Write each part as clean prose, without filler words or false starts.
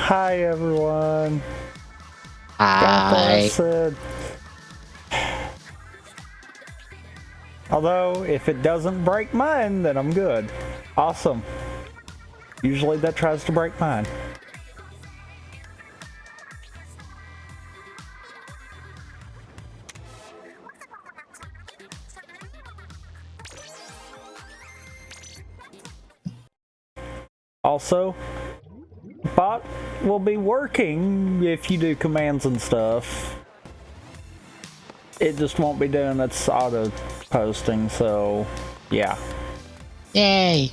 Hi everyone. Hi. Said. Although, if it doesn't break mine, then I'm good. Awesome. Usually that tries to break mine. Also, bot will be working if you do commands and stuff. It just won't be doing its auto posting, so yeah. Yay.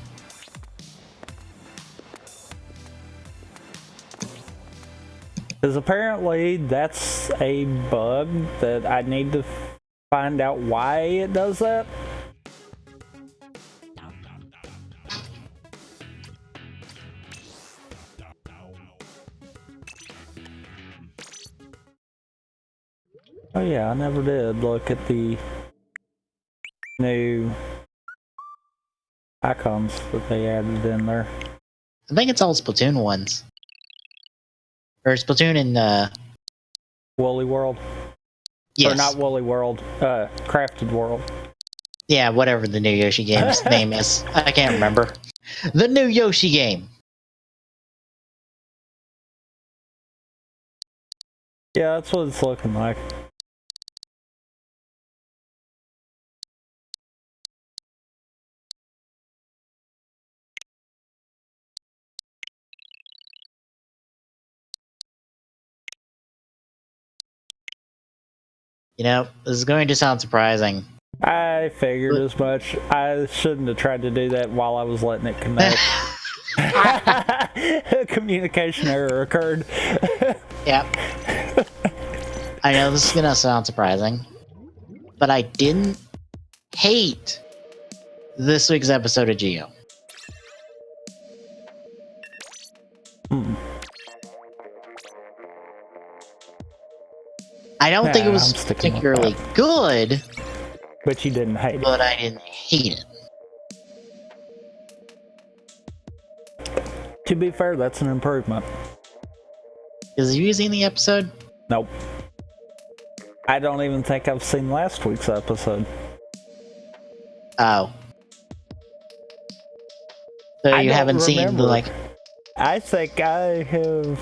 Because apparently that's a bug that I need to find out why it does that. Oh yeah, I never did look at the new icons that they added in there. I think it's all Splatoon ones. Or Splatoon and, Woolly World. yes. Or not Woolly World, Crafted World. Yeah, whatever the new Yoshi game's name is. I can't remember. The new Yoshi game. Yeah, that's what it's looking like. You know, this is going to sound surprising. I figured as much. I shouldn't have tried to do that while I was letting it connect. A communication error occurred. Yep. I know this is going to sound surprising, but I didn't hate this week's episode of Geo. I don't think it was particularly good, but you didn't hate it. But I didn't hate it. To be fair, that's an improvement. Have you seen the episode? Nope. I don't even think I've seen last week's episode. Oh. So you haven't seen the, like... I think I have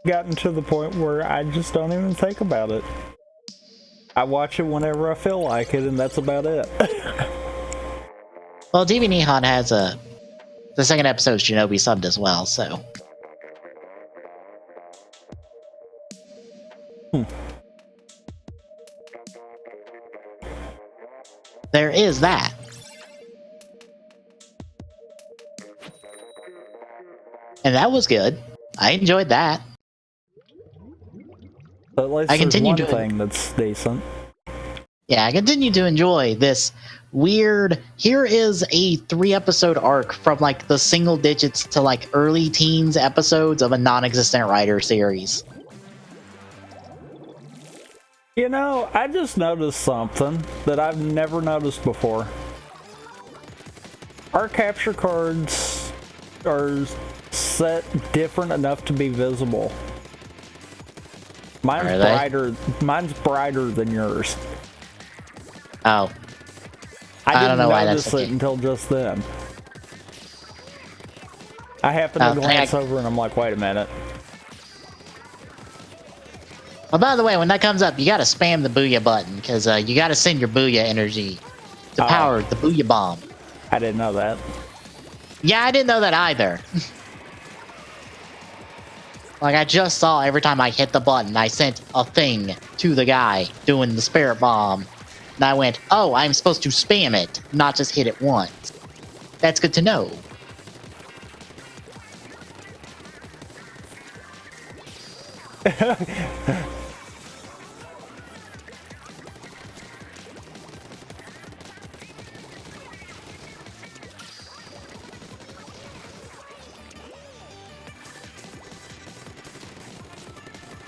gotten to the point where I just don't even think about it. I watch it whenever I feel like it, and that's about it. Well, TV Nihon has the second episode Shinobi subbed as well, so... There is that. And that was good. I enjoyed that. But at least I continue there's one thing that's decent. Yeah, I continue to enjoy this weird... Here is a 3-episode arc from, like, the single digits to, like, early teens episodes of a non-existent writer series. You know, I just noticed something that I've never noticed before. Our capture cards are set different enough to be visible. Mine's brighter than yours. Oh. I don't know why that's the case. Until just then. I happened to glance over and I'm like, wait a minute. Well, by the way, when that comes up, you gotta spam the Booyah button, because you gotta send your Booyah energy to power the Booyah bomb. I didn't know that. Yeah, I didn't know that either. Like, I just saw every time I hit the button, I sent a thing to the guy doing the spirit bomb. And I went, oh, I'm supposed to spam it, not just hit it once. That's good to know.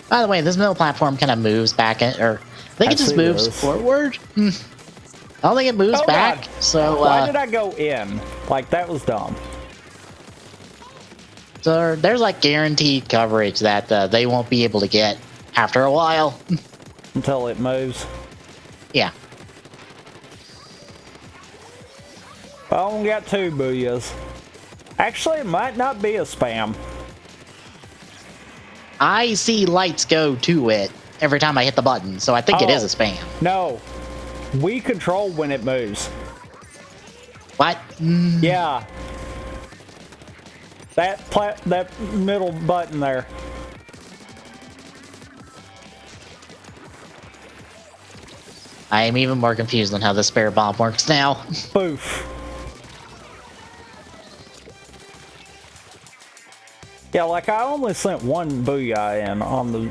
By the way, this middle platform kind of moves back, or I think it just moves forward. I don't think it moves back. God. So why did I go in? Like, that was dumb. So there's like guaranteed coverage that they won't be able to get after a while. Until it moves. Yeah. I only got 2 booyahs. Actually, it might not be a spam. I see lights go to it every time I hit the button, so I think it is a spam. No. We control when it moves. What? Yeah. That middle button there. I am even more confused on how the spare bomb works now. Boof. Yeah, like I only sent 1 booyah in on the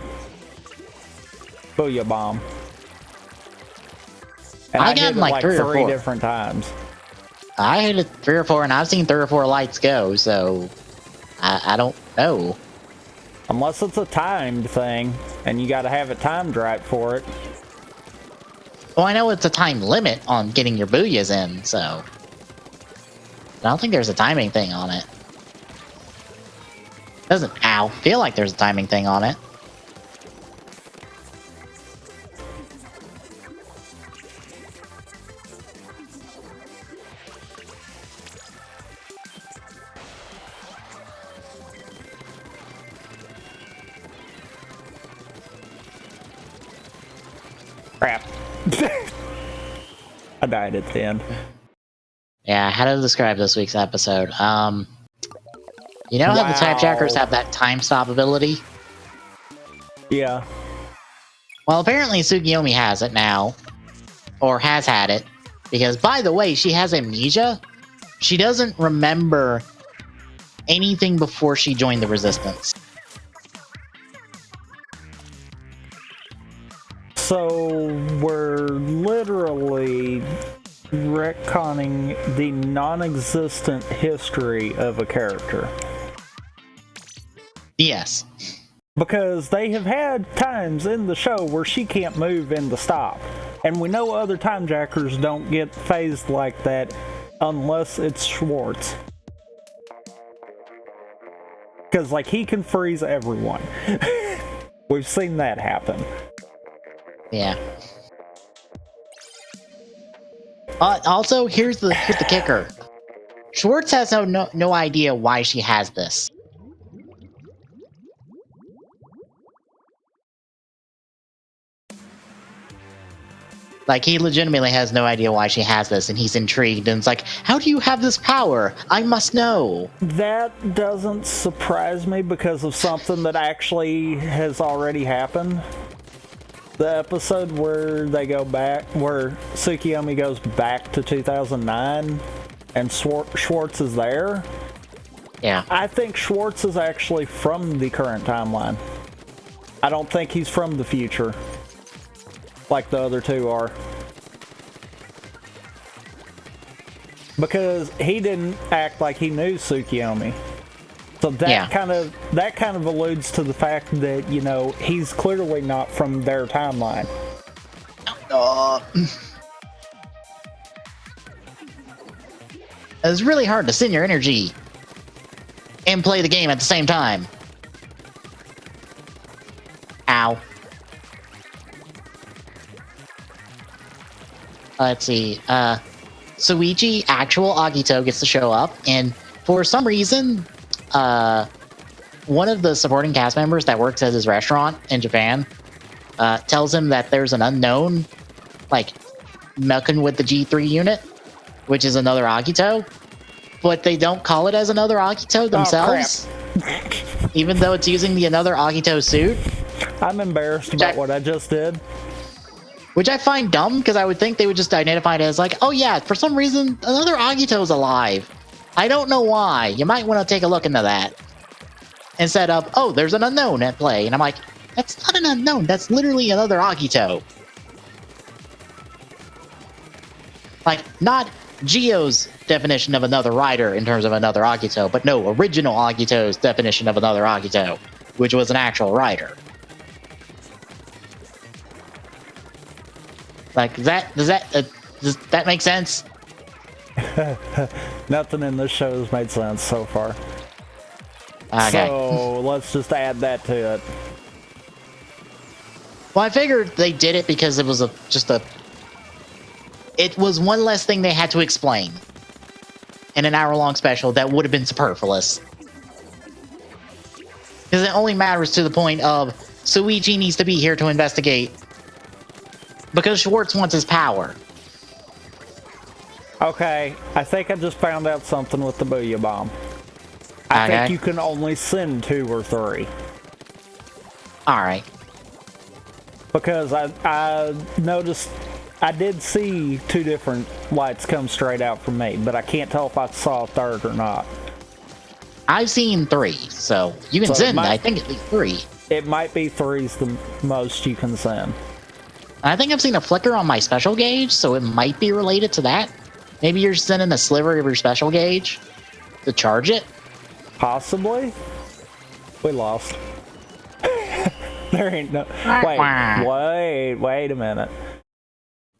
booyah bomb. And I hit got it like 3 or 4 different times. I hit it 3 or 4, and I've seen 3 or 4 lights go, so I don't know. Unless it's a timed thing, and you gotta have it timed right for it. Well, I know it's a time limit on getting your booyahs in, so I don't think there's a timing thing on it. Doesn't feel like there's a timing thing on it. Crap. I died at the end. Yeah, how to describe this week's episode? You know how the type jackers have that time stop ability? Yeah. Well, apparently Tsukiyomi has it now. Or has had it. Because, by the way, she has amnesia. She doesn't remember anything before she joined the Resistance. So, we're literally retconning the non-existent history of a character. Yes. Because they have had times in the show where she can't move in the stop. And we know other time jackers don't get phased like that unless it's Schwartz. Because, like, he can freeze everyone. We've seen that happen. Yeah. Also, here's the kicker. Schwartz has no idea why she has this. Like, he legitimately has no idea why she has this, and he's intrigued, and it's like, how do you have this power? I must know. That doesn't surprise me because of something that actually has already happened. The episode where they go back, where Tsukiyomi goes back to 2009, and Schwartz is there. Yeah. I think Schwartz is actually from the current timeline. I don't think he's from the future, like the other 2 are. Because he didn't act like he knew Tsukiyomi. So that kind of alludes to the fact that, you know, he's clearly not from their timeline. It's really hard to send your energy and play the game at the same time. Ow. Let's see. Suichi, actual Agito, gets to show up, and for some reason, one of the supporting cast members that works at his restaurant in Japan tells him that there's an unknown, like, milking with the G3 unit, which is another Agito, but they don't call it as another Agito themselves, even though it's using the another Agito suit. I'm embarrassed about what I just did. Which I find dumb, because I would think they would just identify it as like, oh yeah, for some reason, another Agito's alive. I don't know why. You might want to take a look into that. Instead of, oh, there's an unknown at play. And I'm like, that's not an unknown. That's literally another Agito. Like, not Gio's definition of another rider in terms of another Agito, but no, original Agito's definition of another Agito, which was an actual rider. Like, does that make sense? Nothing in this show has made sense so far. Okay. So let's just add that to it. Well, I figured they did it because it was it was one less thing they had to explain in an hour-long special that would have been superfluous. Because it only matters to the point of Suichi needs to be here to investigate because Schwartz wants his power. Okay, I think I just found out something with the Booyah Bomb. I think you can only send 2 or 3. Alright. Because I noticed, I did see 2 different lights come straight out from me, but I can't tell if I saw a third or not. I've seen 3, so you can send, I think, at least 3. It might be 3's the most you can send. I think I've seen a flicker on my special gauge, so it might be related to that. Maybe you're sending a sliver of your special gauge to charge it? Possibly. We lost. There ain't no... Wait a minute.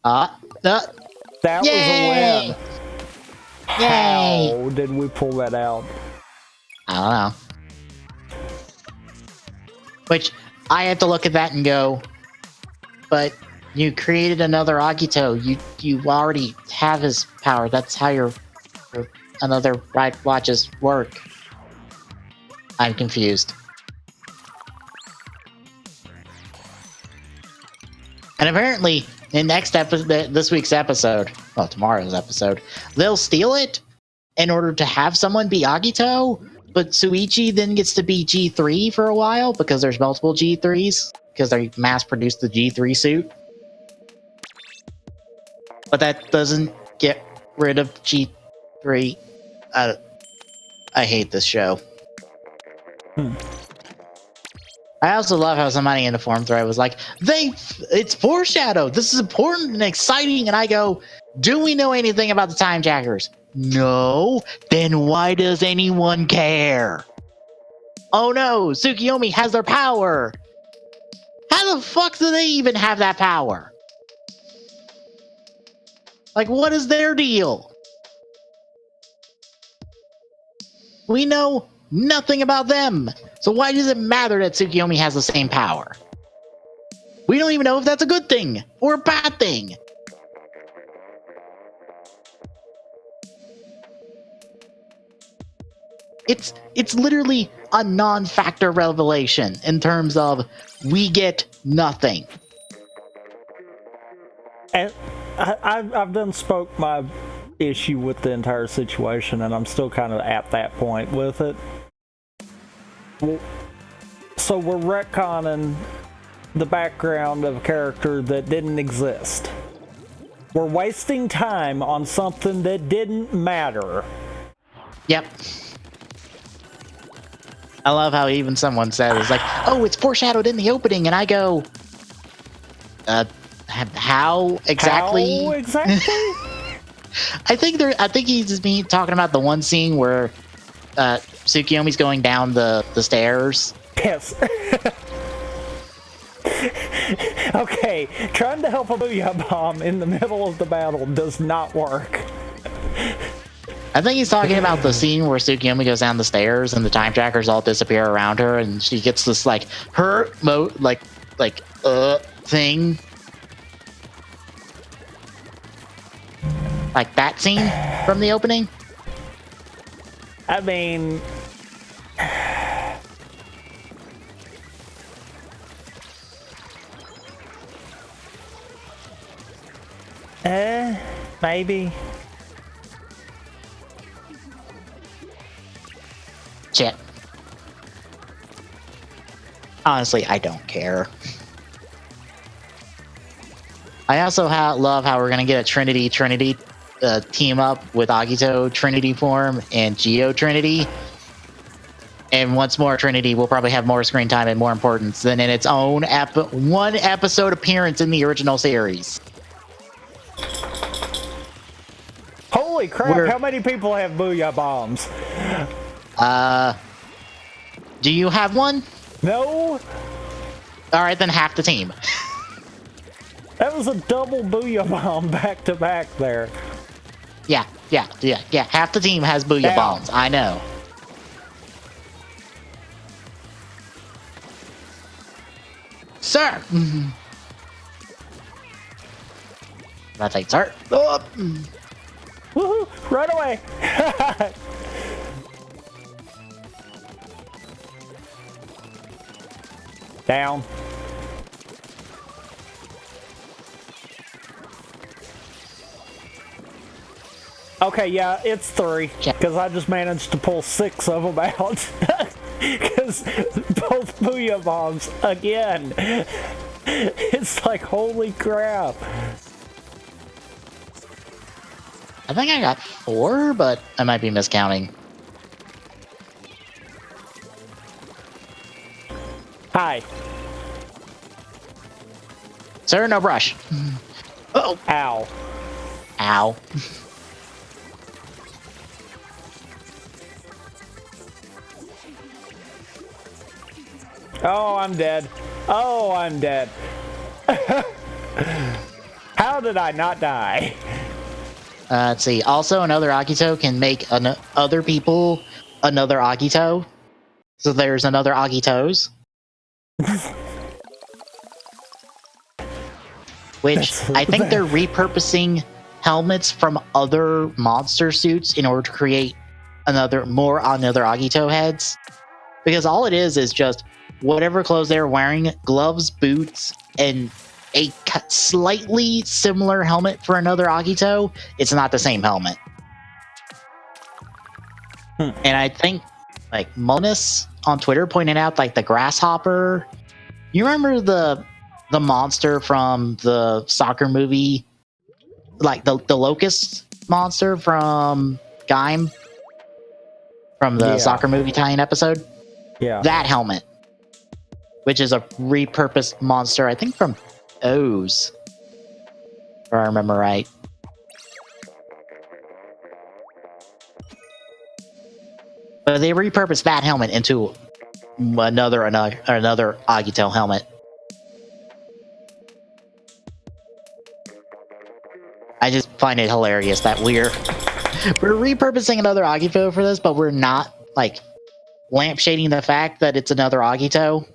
That was a win. Yay! How did we pull that out? I don't know. Which, I had to look at that and go, but you created another Agito. You already have his power. That's how your another ride watches work. I'm confused. And apparently, in this week's episode, well, tomorrow's episode, they'll steal it in order to have someone be Agito, but Suichi then gets to be G3 for a while because there's multiple G3s, because they mass-produced the G3 suit. But that doesn't get rid of G3. I hate this show. I also love how somebody in the forum thread was like, it's foreshadowed. This is important and exciting. And I go, do we know anything about the time jackers? No. Then why does anyone care? Oh no, Tsukiyomi has their power. How the fuck do they even have that power? Like, what is their deal? We know nothing about them. So why does it matter that Tsukiyomi has the same power? We don't even know if that's a good thing or a bad thing. It's literally a non-factor revelation in terms of we get nothing. And I've done spoke my issue with the entire situation, and I'm still kind of at that point with it. So we're retconning the background of a character that didn't exist. We're wasting time on something that didn't matter. Yep. I love how even someone said it's like, oh, it's foreshadowed in the opening, and I go, how exactly? How exactly? I think he's just talking about the one scene where Tsukiyomi's going down the stairs. Yes. Okay, trying to help a Booyah Bomb in the middle of the battle does not work. I think he's talking about the scene where Tsukiyomi goes down the stairs and the time trackers all disappear around her, and she gets this like thing. Like that scene from the opening? I mean... maybe. Shit. Honestly, I don't care. I also love how we're gonna get a Trinity team up with Agito Trinity form and Geo Trinity. And once more, Trinity will probably have more screen time and more importance than in its own one episode appearance in the original series. Holy crap, how many people have Booyah Bombs? Do you have one? No. Alright, then half the team. That was a double Booyah Bomb back to back there. Yeah. Half the team has Booyah Bombs. I know. Sir! That thing, sir. Oh. Woohoo! Right away! Down. Okay, yeah, it's 3. Because I just managed to pull 6 of them out. Because both Booyah Bombs, again. It's like, holy crap. I think I got 4, but I might be miscounting. Hi. Sir, no brush. Uh-oh. Ow. Ow. Oh, I'm dead. Oh, I'm dead. How did I not die? Let's see. Also, another Agito can make other people another Agito. So there's another Agitos. Which I think they're repurposing helmets from other monster suits in order to create another Agito heads. Because all it is just whatever clothes they're wearing, gloves, boots, and a slightly similar helmet for another Agito. It's not the same helmet. And I think, like, Monus on Twitter pointed out, like, the grasshopper. You remember the monster from the soccer movie? Like, the locust monster from Gaim? From the soccer movie tie-in episode? Yeah. That helmet. Which is a repurposed monster, I think from O's. If I remember right. But they repurposed that helmet into another Agito helmet. I just find it hilarious that we're repurposing another Agito for this, but we're not, like, lampshading the fact that it's another Agito.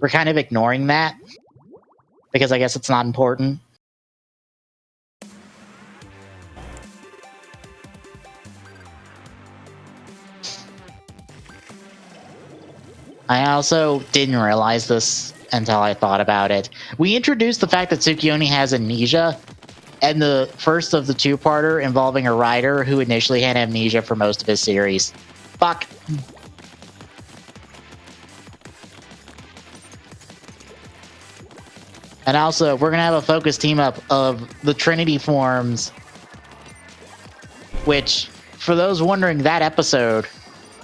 We're kind of ignoring that because I guess it's not important. I also didn't realize this until I thought about it. We introduced the fact that Tsukiyomi has amnesia, and the first of the two-parter involving a rider who initially had amnesia for most of his series. Fuck. And also, we're going to have a focus team-up of the Trinity forms, which, for those wondering, that episode,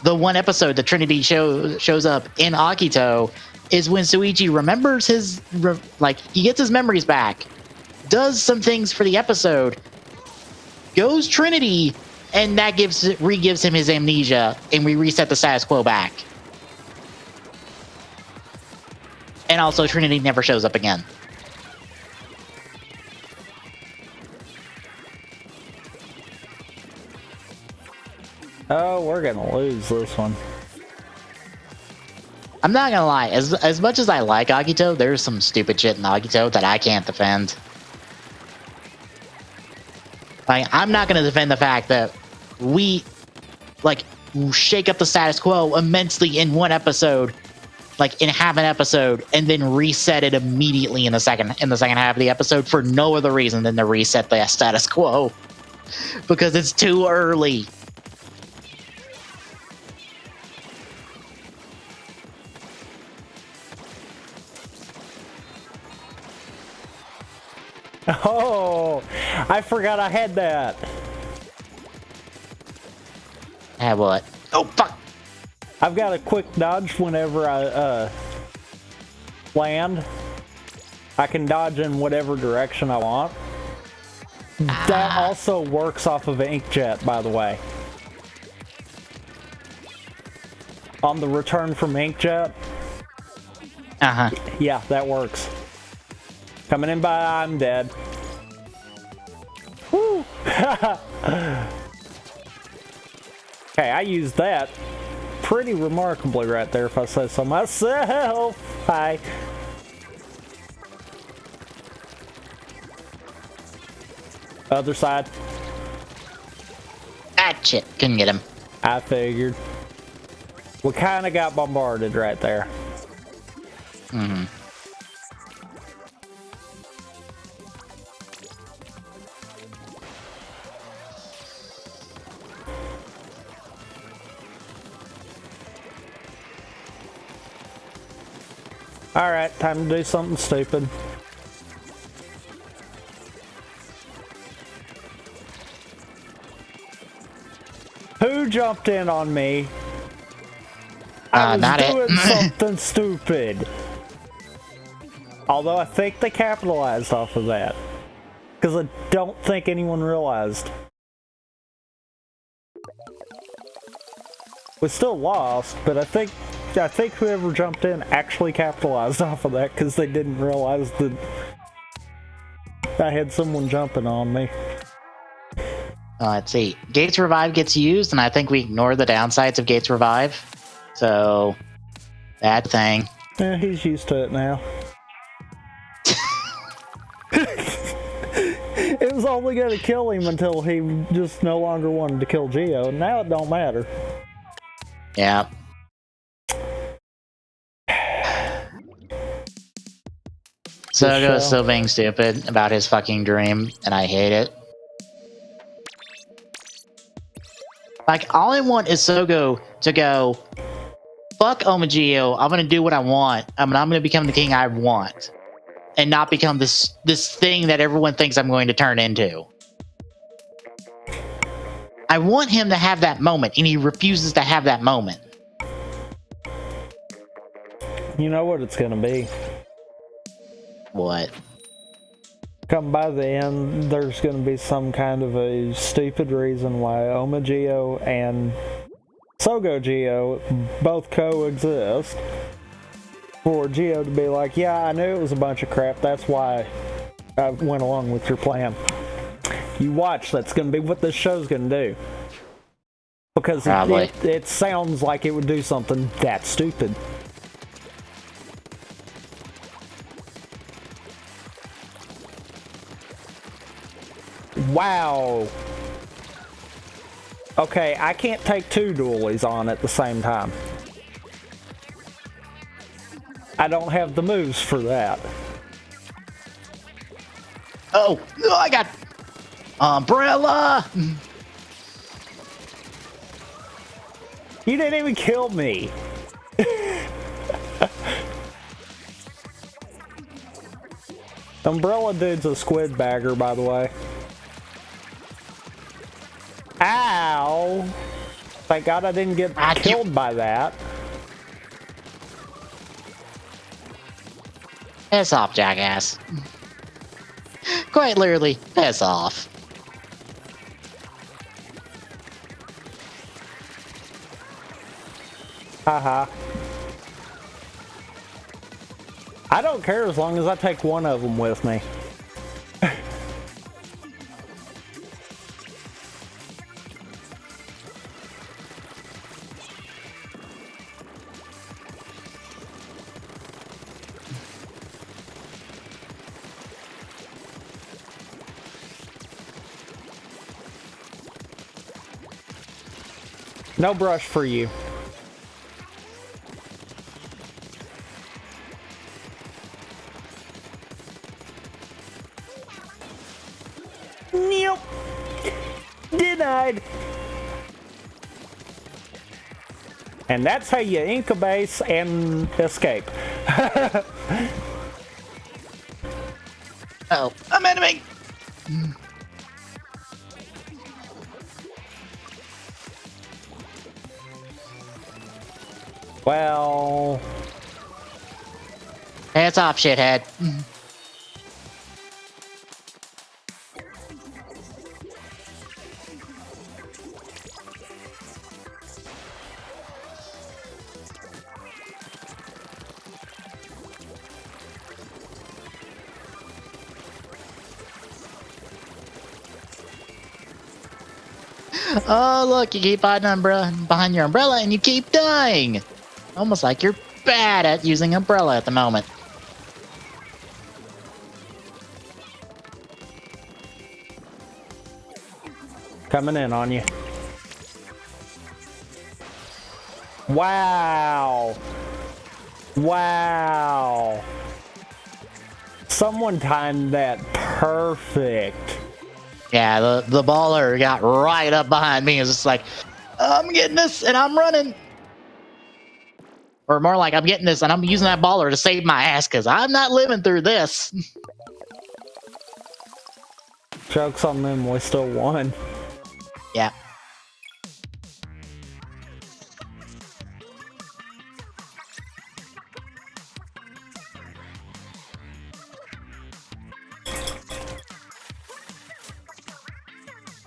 the one episode that Trinity shows up in Akito, is when Suichi remembers his, he gets his memories back, does some things for the episode, goes Trinity, and that re-gives him his amnesia, and we reset the status quo back. And also, Trinity never shows up again. Oh, we're gonna lose this one. I'm not gonna lie, as much as I like Agito, there's some stupid shit in Agito that I can't defend. Like, I'm not gonna defend the fact that we, shake up the status quo immensely in one episode, in half an episode, and then reset it immediately in the second half of the episode for no other reason than to reset the status quo. Because it's too early. Oh, I forgot I had that. Have what? Oh, fuck! I've got a quick dodge whenever I land. I can dodge in whatever direction I want. That also works off of Inkjet, by the way. On the return from Inkjet. Uh-huh. Yeah, that works. Coming in by, I'm dead. Woo! Okay, I used that pretty remarkably right there, if I say so myself. Hi. Other side. Ah, shit. Couldn't get him. I figured. We kind of got bombarded right there. Mm-hmm. Alright, time to do something stupid. Who jumped in on me? I was not doing it. something stupid. Although I think they capitalized off of that. Because I don't think anyone realized. We still lost, but I think whoever jumped in actually capitalized off of that because they didn't realize that I had someone jumping on me. Let's see. Gates Revive gets used, and I think we ignore the downsides of Gates Revive. So, bad thing. Yeah, he's used to it now. It was only going to kill him until he just no longer wanted to kill Geo. Now it don't matter. Yeah. Sogo is still being stupid about his fucking dream, and I hate it. Like, all I want is Sogo to go, fuck Omageo, I'm gonna do what I want. I'm gonna become the king I want. And not become this thing that everyone thinks I'm going to turn into. I want him to have that moment, and he refuses to have that moment. You know what it's gonna be. What? Come by the end, there's gonna be some kind of a stupid reason why Omageo and Sogo Geo both coexist. For Geo to be like, yeah, I knew it was a bunch of crap, that's why I went along with your plan. You watch, that's gonna be what this show's gonna do. Because it sounds like it would do something that stupid. Wow. Okay, I can't take two dualies on at the same time. I don't have the moves for that. Oh, I got umbrella. You didn't even kill me. Umbrella dude's a squid bagger, by the way. Ow! Thank God I didn't get killed by that. Piss off, jackass. Quite literally, piss off. Haha. I don't care as long as I take one of them with me. No brush for you. Nope. Denied. And that's how you incubase and escape. Oh, I'm enemy. Well, Hands off, shithead. Oh, look, you keep hiding behind your umbrella and you keep dying. Almost like you're bad at using umbrella at the moment. Coming in on you. Wow. Wow. Someone timed that perfect. Yeah, the baller got right up behind me. It's just like, I'm getting this and I'm running. Or more like, I'm getting this and I'm using that baller to save my ass because I'm not living through this. Joke's on them, we still won. Yeah.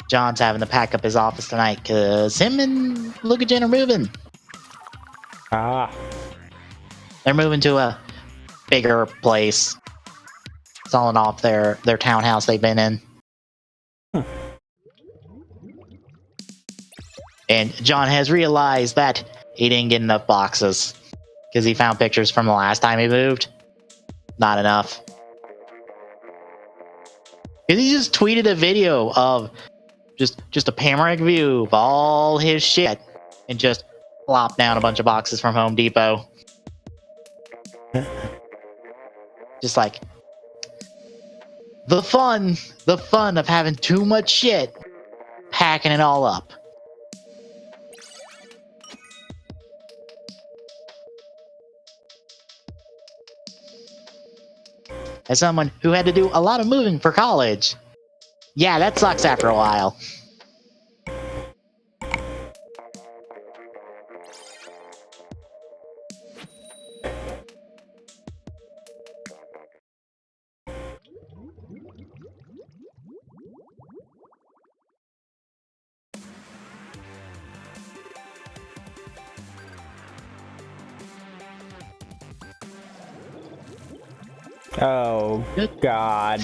John's having to pack up his office tonight because him and Luca Jen are moving. Ah. They're moving to a bigger place, selling off their townhouse they've been in. And John has realized that he didn't get enough boxes because he found pictures from the last time he moved. Not enough. Because he just tweeted a video of just a panoramic view of all his shit and just plopped down a bunch of boxes from Home Depot. Just like the fun of having too much shit, packing it all up. As someone who had to do a lot of moving for college, yeah, that sucks after a while. Oh, God.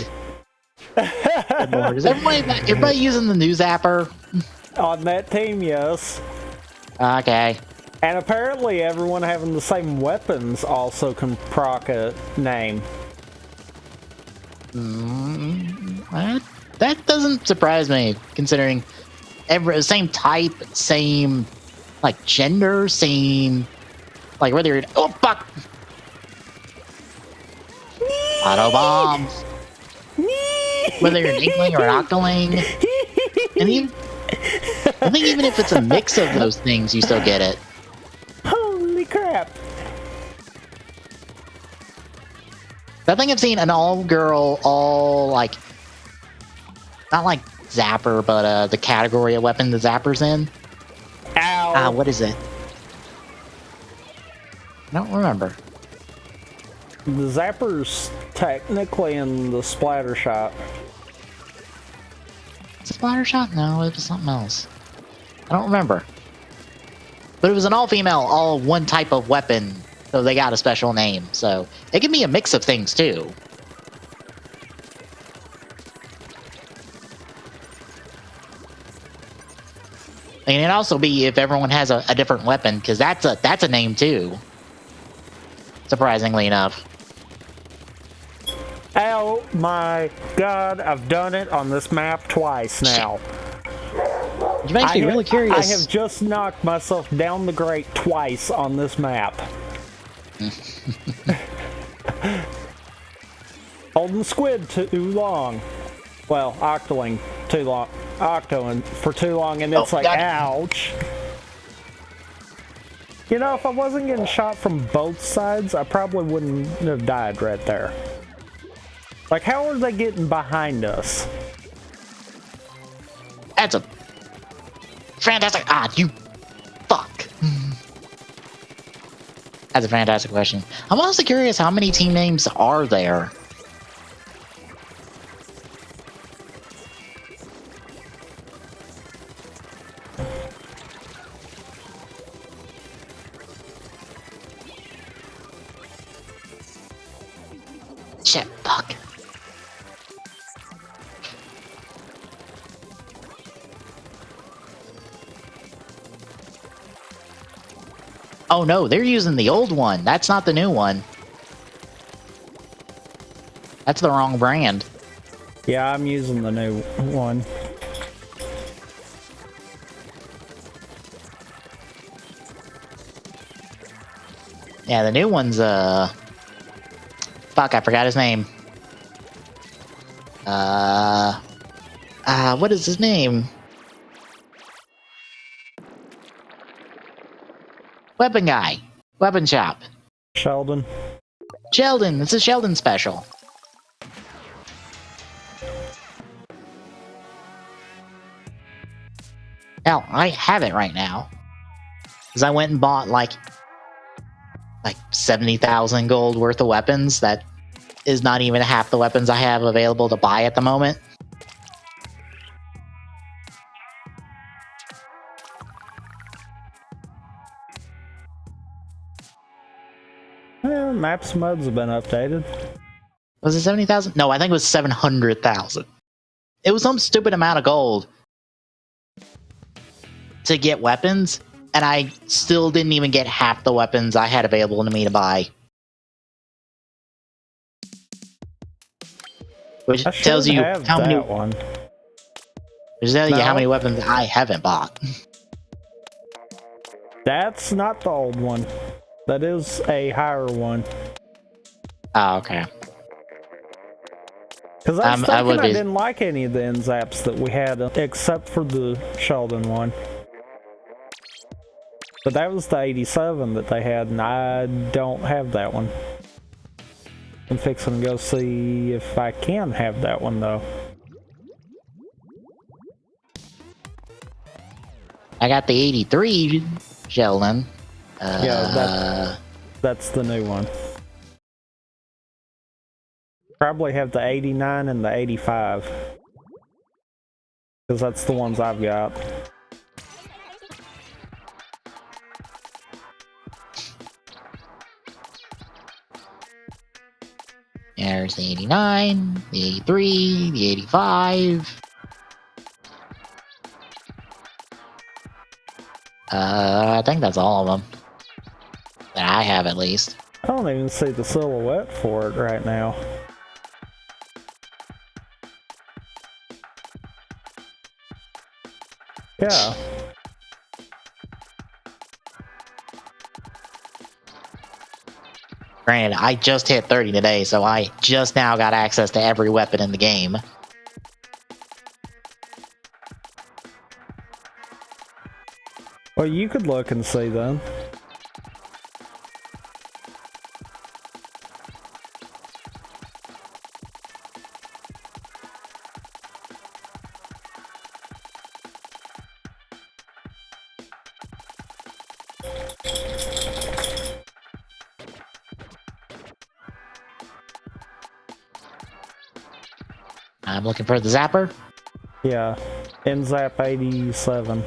Is everybody using the new zapper? On that team, yes. Okay. And apparently everyone having the same weapons also can proc a name. That doesn't surprise me, considering same type, same like gender, same like whether you're oh fuck auto bombs, whether you're an inkling or an octoling, and even I think even if it's a mix of those things, you still get it. Holy crap! I think I've seen an all-girl, like not like zapper, but the category of weapon the zapper's in. Ow! What is it? I don't remember. The zapper's technically in the splatter shot. Splatter shot? No, it was something else. I don't remember. But it was an all-female, all one type of weapon, so they got a special name. So it can be a mix of things too. And it'd also be if everyone has a different weapon, because that's a name too. Surprisingly enough. Oh my God! I've done it on this map twice now. You makes me really curious. I have just knocked myself down the grate twice on this map. Holding squid too long. Well, octoing too long. Octoing for too long, and it's like, ouch. You know, if I wasn't getting shot from both sides, I probably wouldn't have died right there. Like, how are they getting behind us? That's a fantastic. You fuck. That's a fantastic question. I'm also curious how many team names are there? Shit, fuck. Oh no, they're using the old one. That's not the new one. That's the wrong brand. Yeah, I'm using the new one. Yeah, the new one's, fuck, I forgot his name. What is his name? Weapon guy. Weapon shop. Sheldon. Sheldon. It's a Sheldon special. Hell, I have it right now. Because I went and bought like 70,000 gold worth of weapons. That is not even half the weapons I have available to buy at the moment. Maps mods have been updated. Was it 70,000? No, I think it was 700,000. It was some stupid amount of gold to get weapons, and I still didn't even get half the weapons I had available to me to buy. Which tells you how many. One. Which tells you how many weapons I haven't bought. That's not the old one. That is a Hare one. Oh, okay. Because I didn't like any of the Zaps that we had, except for the Sheldon one. But that was the 87 that they had, and I don't have that one. I'm fixing to go see if I can have that one, though. I got the 83 Sheldon. Yeah, that's the new one. Probably have the 89 and the 85. Because that's the ones I've got. There's the 89, the 83, the 85. I think that's all of them. That I have, at least. I don't even see the silhouette for it right now. Yeah. Granted, I just hit 30 today, so I just now got access to every weapon in the game. Well, you could look and see then. I'm looking for the zapper. Yeah, NZAP 87.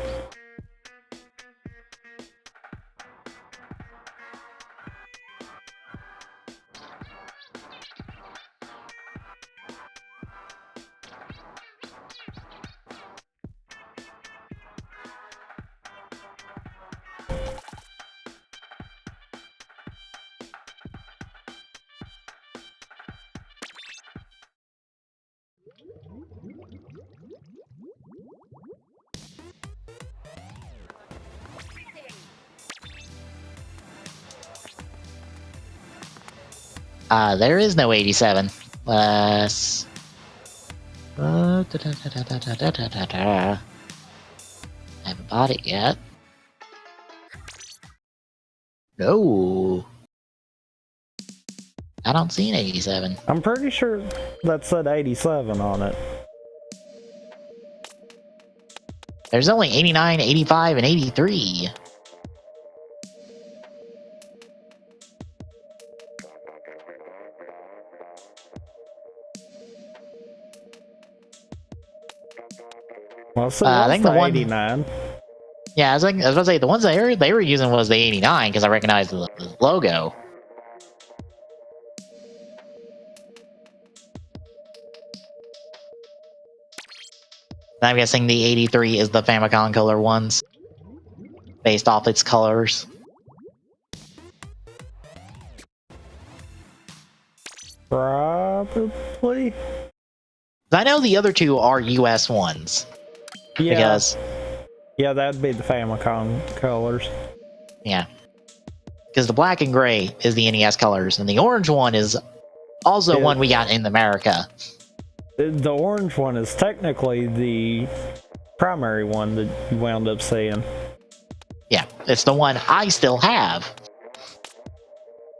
There is no 87. I haven't bought it yet. No. I don't see an 87. I'm pretty sure that said 87 on it. There's only 89, 85, and 83. Well, so I think the 89. Yeah, I was about to say, the ones they were using was the 89, because I recognized the logo. I'm guessing the 83 is the Famicom color ones, based off its colors. Probably. I know the other two are US ones. Yeah. Because, yeah, that'd be the Famicom colors. Yeah. because the black and gray is the NES colors, and the orange one is also one we got in America. The orange one is technically the primary one that you wound up seeing. Yeah, it's the one I still have.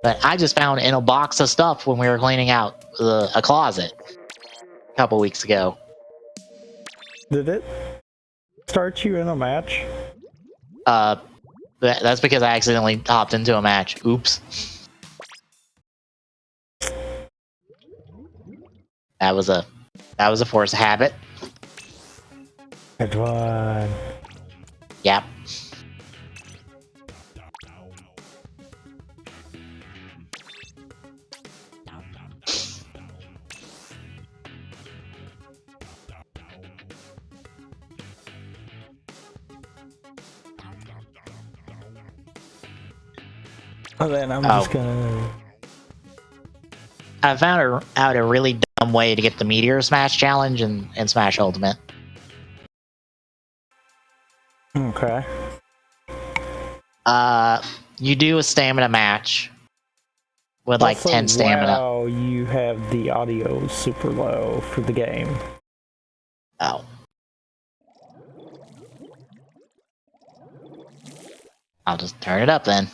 But I just found in a box of stuff when we were cleaning out a closet a couple weeks ago. Did it start you in a match? That's because I accidentally hopped into a match. Oops. That was a force of habit. Good one. Yep. And then I'm just gonna... I found out a really dumb way to get the Meteor Smash challenge in Smash Ultimate. Okay. You do a stamina match with like also, 10 stamina. Wow, you have the audio super low for the game. Oh. I'll just turn it up then.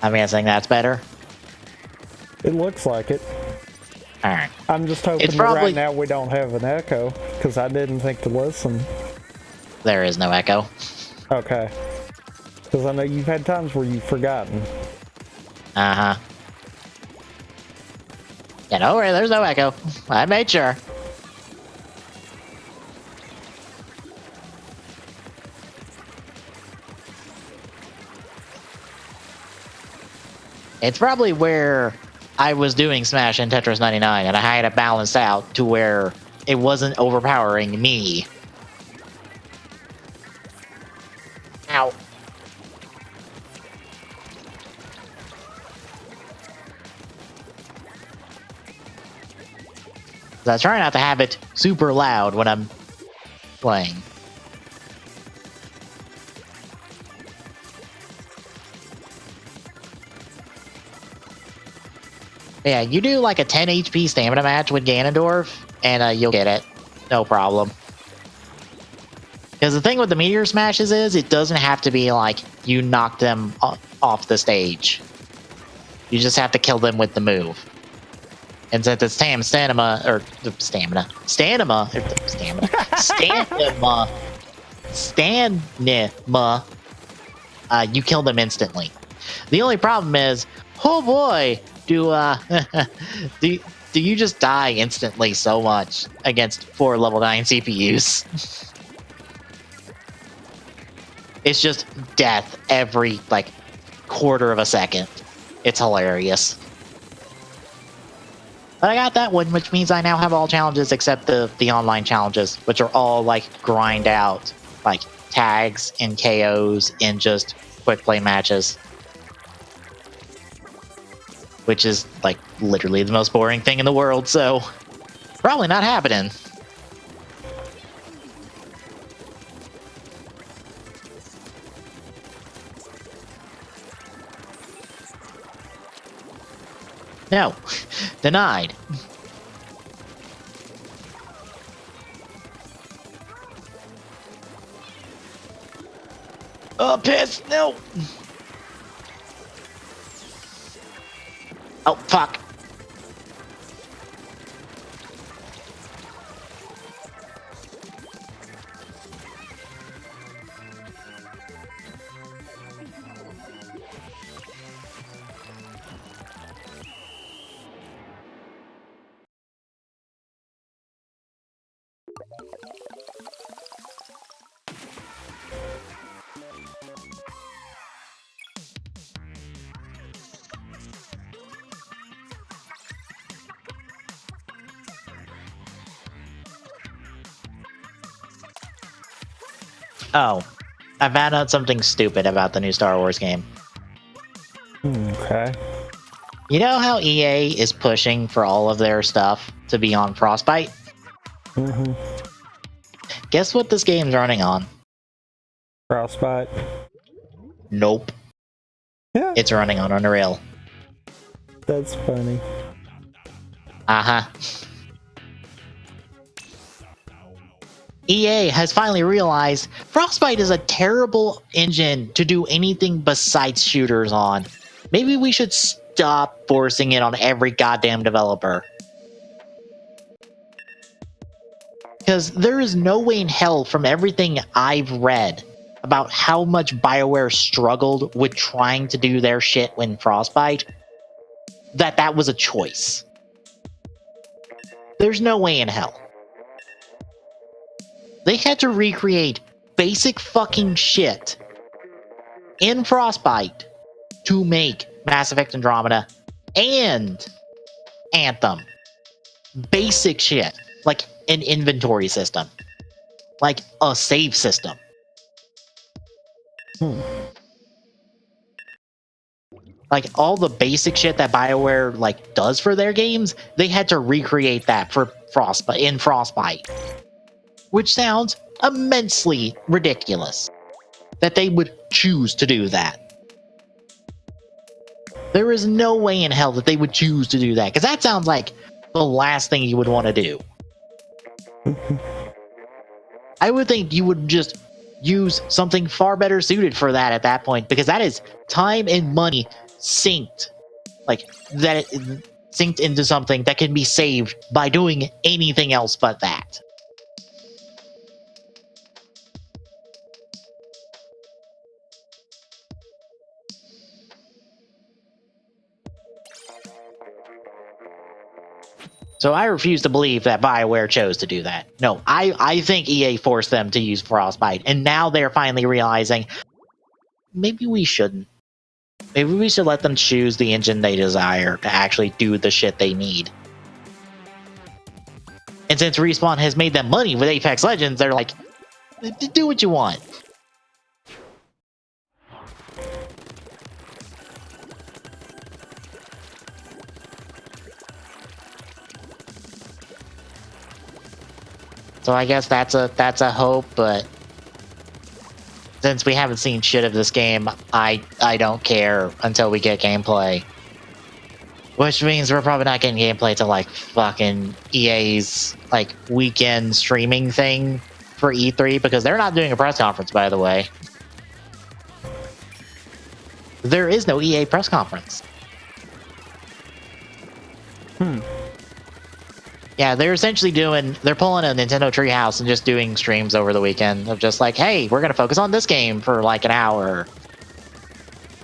I'm guessing that's better. It looks like it. Alright. I'm just hoping right now we don't have an echo, because I didn't think to listen. There is no echo. Okay. Because I know you've had times where you've forgotten. Uh-huh. Yeah, don't worry, there's no echo. I made sure. It's probably where I was doing Smash and Tetris 99, and I had it balanced out to where it wasn't overpowering me. Ow. I try not to have it super loud when I'm playing. Yeah, you do like a 10 HP stamina match with Ganondorf, and you'll get it. No problem. Because the thing with the Meteor Smashes is, it doesn't have to be like you knock them off the stage. You just have to kill them with the move. And since it's stamina, you kill them instantly. The only problem is, oh boy, do you just die instantly so much against 4 level 9 CPUs? It's just death every like quarter of a second. It's hilarious. But I got that one, which means I now have all challenges except the online challenges, which are all like grind out, like tags and KOs in just quick play matches. Which is like literally the most boring thing in the world, so probably not happening. No. Denied. Oh, piss! No! Oh, fuck. Oh, I found out something stupid about the new Star Wars game. Okay. You know how EA is pushing for all of their stuff to be on Frostbite? Mm-hmm. Guess what this game's running on? Frostbite. Nope. Yeah, It's running on Unreal. that's funny. Uh-huh. EA has finally realized Frostbite is a terrible engine to do anything besides shooters on. Maybe we should stop forcing it on every goddamn developer. Because there is no way in hell, from everything I've read about how much BioWare struggled with trying to do their shit when Frostbite, that was a choice. There's no way in hell. They had to recreate basic fucking shit in Frostbite to make Mass Effect Andromeda and Anthem. Basic shit. Like an inventory system. Like a save system. Like all the basic shit that BioWare like does for their games, they had to recreate that for Frostbite. Which sounds immensely ridiculous. That they would choose to do that. There is no way in hell that they would choose to do that, because that sounds like the last thing you would want to do. I would think you would just use something far better suited for that at that point, because that is time and money synced. Like, that synced into something that can be saved by doing anything else but that. So I refuse to believe that BioWare chose to do that. No, I think EA forced them to use Frostbite, and now they're finally realizing maybe we shouldn't. Maybe we should let them choose the engine they desire to actually do the shit they need. And since Respawn has made them money with Apex Legends, they're like, do what you want. So I guess that's a hope, but since we haven't seen shit of this game, I don't care until we get gameplay. Which means we're probably not getting gameplay to like fucking EA's like weekend streaming thing for E3, because they're not doing a press conference, by the way. There is no EA press conference. Yeah, they're essentially they're pulling a Nintendo Treehouse and just doing streams over the weekend of just like, hey, we're going to focus on this game for like an hour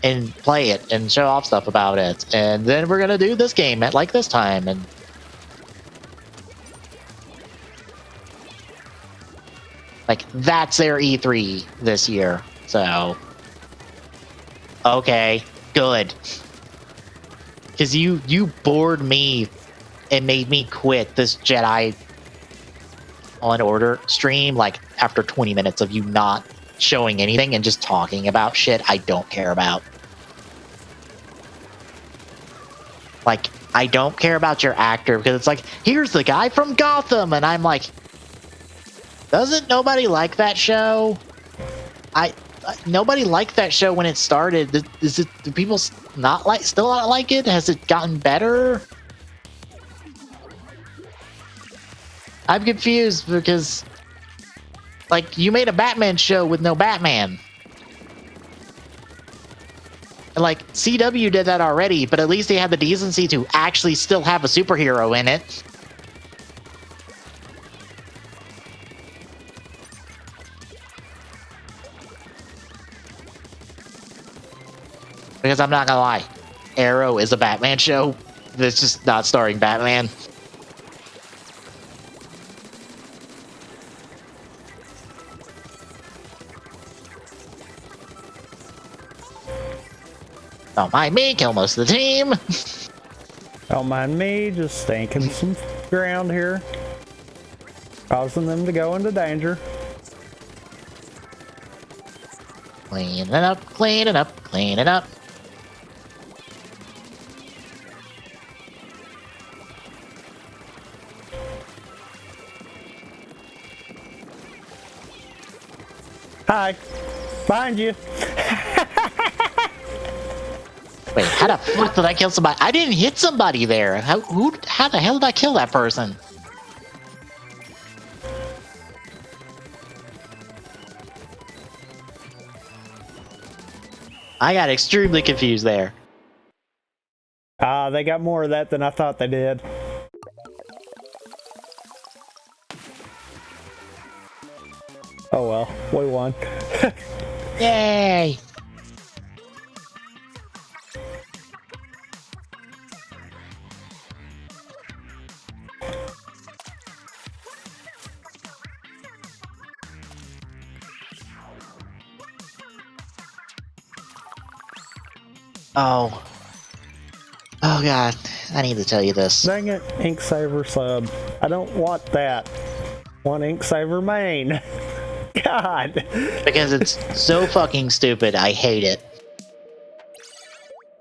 and play it and show off stuff about it. And then we're going to do this game at like this time. And like, that's their E3 this year. So, okay, good. Because you bored me and made me quit this Jedi Fallen Order stream, like, after 20 minutes of you not showing anything and just talking about shit I don't care about. Like, I don't care about your actor, because it's like, here's the guy from Gotham, and I'm like, doesn't nobody like that show? Nobody liked that show when it started. Do people still not like it? Has it gotten better? I'm confused because, like, you made a Batman show with no Batman. And, like, CW did that already, but at least they had the decency to actually still have a superhero in it. Because I'm not gonna lie, Arrow is a Batman show that's just not starring Batman. Don't mind me, kill most of the team. Don't mind me, just stinking some ground here. Causing them to go into danger. Clean it up, clean it up, clean it up. Hi. Behind you. Wait, how the fuck did I kill somebody? I didn't hit somebody there. How the hell did I kill that person? I got extremely confused there. They got more of that than I thought they did. Oh well, we won. Yay! Oh. Oh god, I need to tell you this. Dang it, Inksaver sub. I don't want that. Want Inksaver main. God. Because it's so fucking stupid, I hate it.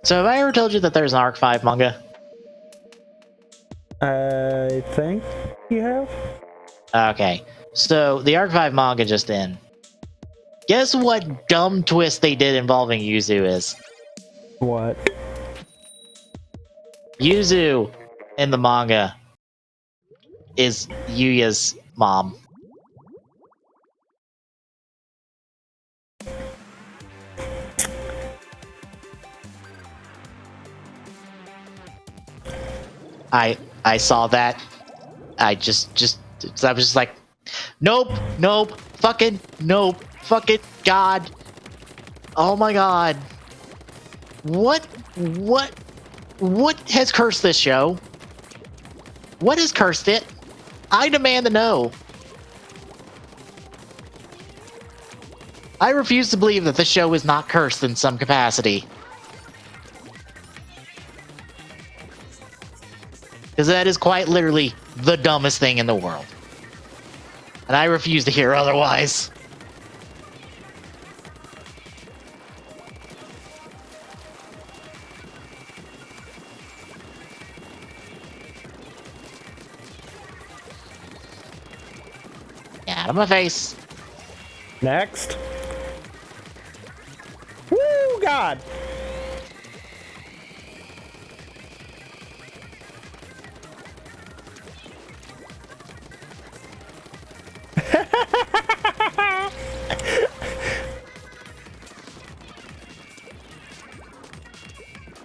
So have I ever told you that there's an Arc 5 manga? I think you have? Okay, so the Arc 5 manga just in. Guess what dumb twist they did involving Yuzu is? What? Yuzu in the manga is Yuya's mom. I saw that. I was just like, nope, fucking God. Oh my God. What has cursed this show? What has cursed it? I demand to know. I refuse to believe that this show is not cursed in some capacity. Because that is quite literally the dumbest thing in the world. And I refuse to hear otherwise. Get out of my face. Next. Woo, God.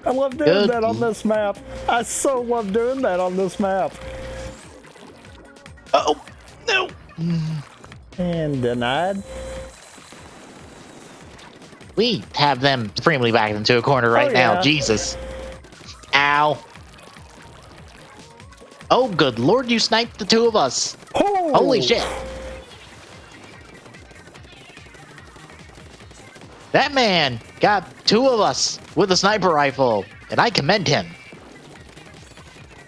I love doing that on this map. I so love doing that on this map. Oh, no. And denied. We have them supremely backed into a corner right now. Jesus. Ow. Oh, good lord, you sniped the two of us. Oh. Holy shit. That man got two of us with a sniper rifle, and I commend him.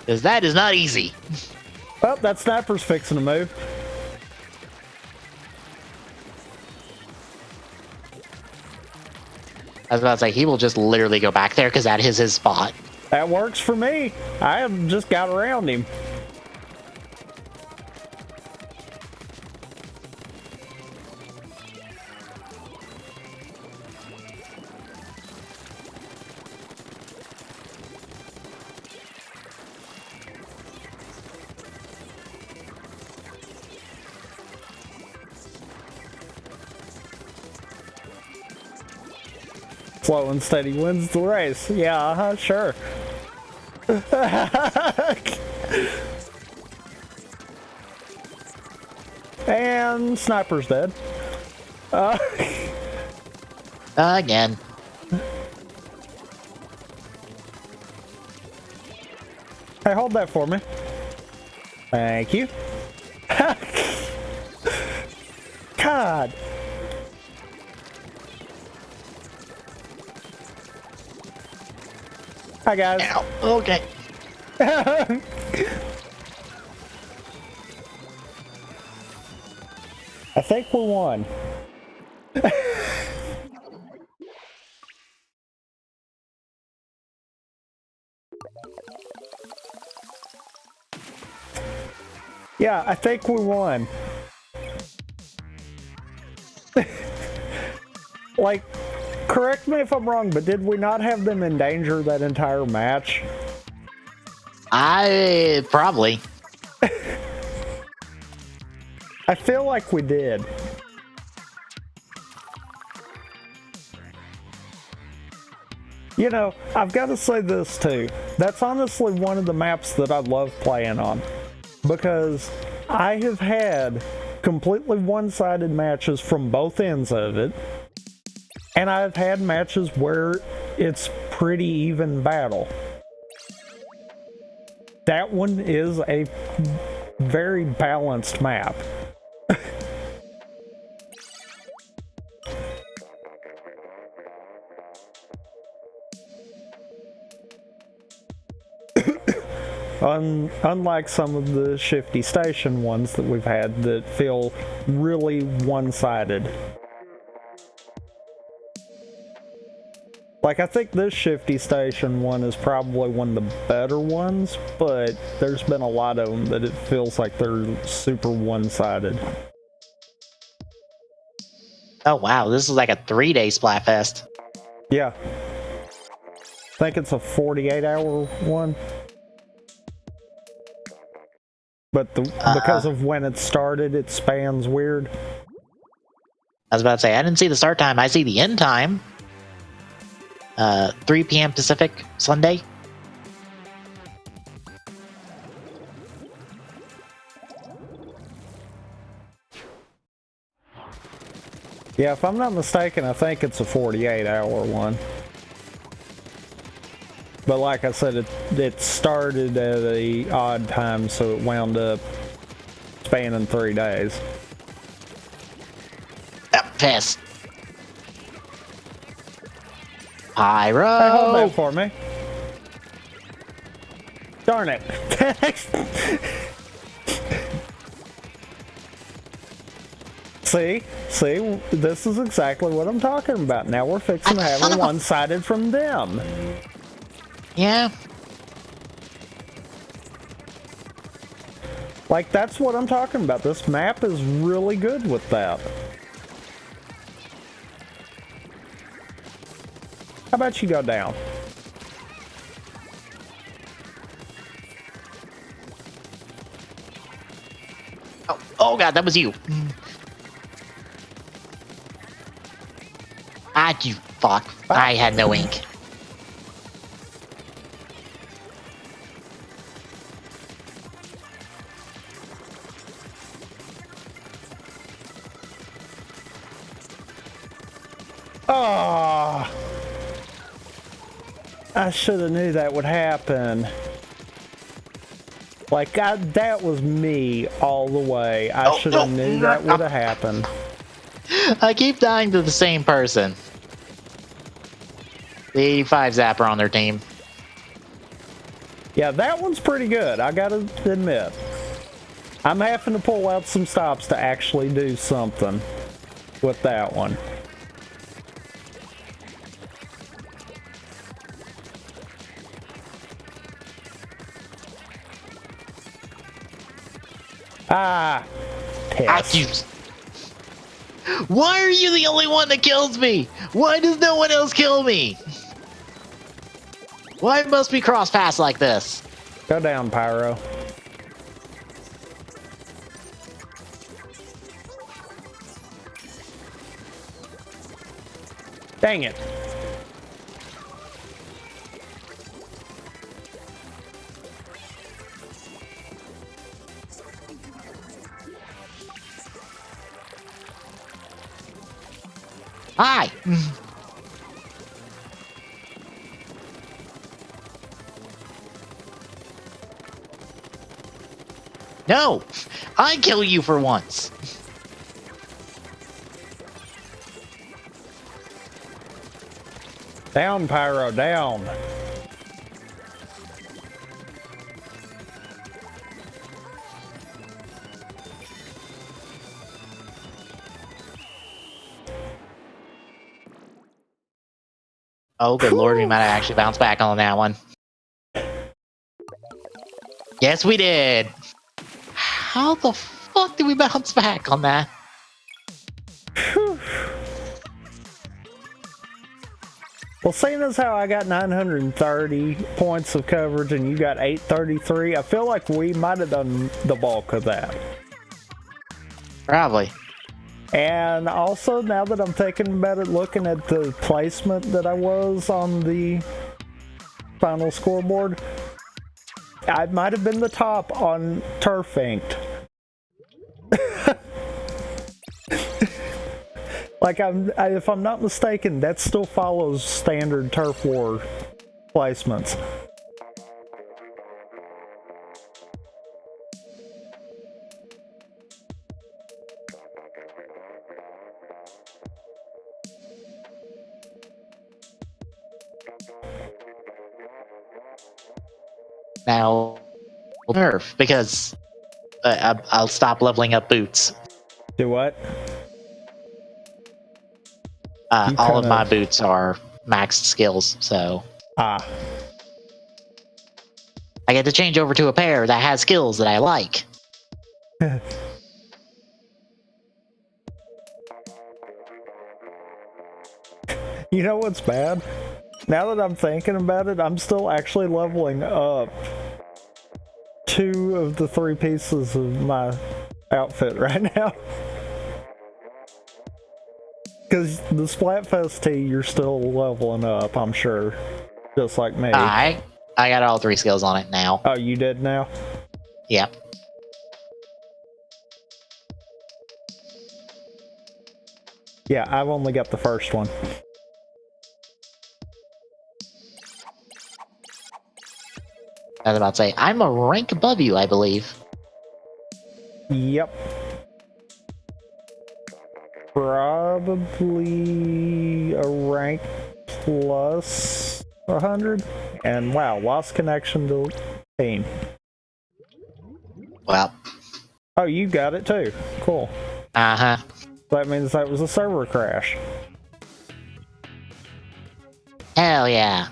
Because that is not easy. Oh, that sniper's fixing to move. I was about to say, he will just literally go back there because that is his spot. That works for me. I have just got around him. Slow and steady wins the race. Yeah, sure. And sniper's dead. Again. Hey, hold that for me. Thank you. God. Hi, guys. Ow. Okay. I think we won. Yeah, I think we won. Like, correct me if I'm wrong, but did we not have them in danger that entire match? I probably. I feel like we did. You know, I've got to say this too. That's honestly one of the maps that I love playing on. Because I have had completely one-sided matches from both ends of it. And I've had matches where it's pretty even battle. That one is a very balanced map. Unlike some of the Shifty Station ones that we've had that feel really one-sided. Like, I think this Shifty Station one is probably one of the better ones, but there's been a lot of them that it feels like they're super one-sided. Oh wow, this is like a 3-day Splatfest. Yeah. I think it's a 48-hour one. But because of when it started, it spans weird. I was about to say, I didn't see the start time. I see the end time. 3 p.m. Pacific, Sunday. Yeah, if I'm not mistaken, I think it's a 48-hour one. But like I said, it started at an odd time, so it wound up spanning 3 days. Piss. Pyro! Hey, hold that for me. Darn it. See, this is exactly what I'm talking about. Now we're fixing to have it one-sided from them. Yeah. Like, that's what I'm talking about. This map is really good with that. How about you go down? Oh god, that was you. Ah, you fuck. I had no ink. Oh, I should have knew that would happen. Like, that was me all the way. I should have knew that would have happened. I keep dying to the same person. The 85 Zapper on their team. Yeah, that one's pretty good, I gotta admit. I'm having to pull out some stops to actually do something with that one. Ah, piss. Why are you the only one that kills me? Why does no one else kill me? Why must we cross paths like this? Go down, Pyro. Dang it. Hi! No! I kill you for once! Down, Pyro, down. Oh, good lord, we might have actually bounced back on that one. Yes, we did! How the fuck did we bounce back on that? Well, seeing as how I got 930 points of coverage and you got 833, I feel like we might have done the bulk of that. Probably. And also, now that I'm thinking about it, looking at the placement that I was on the final scoreboard, I might have been the top on Turf Inked. Like, if I'm not mistaken, that still follows standard Turf War placements. Now, nerf, because I'll stop leveling up boots. Do what? All of my boots are maxed skills, so Ah. I get to change over to a pair that has skills that I like. You know what's bad? Now that I'm thinking about it, I'm still actually leveling up 2 of the 3 pieces of my outfit right now. Because the Splatfest tee, you're still leveling up, I'm sure. Just like me. I got all 3 skills on it now. Oh, you did now? Yep. Yeah, I've only got the first one. I was about to say, I'm a rank above you, I believe. Yep. Probably a rank plus 100. And wow, lost connection to team. Well. Oh, you got it too. Cool. Uh-huh. That means that was a server crash. Hell yeah.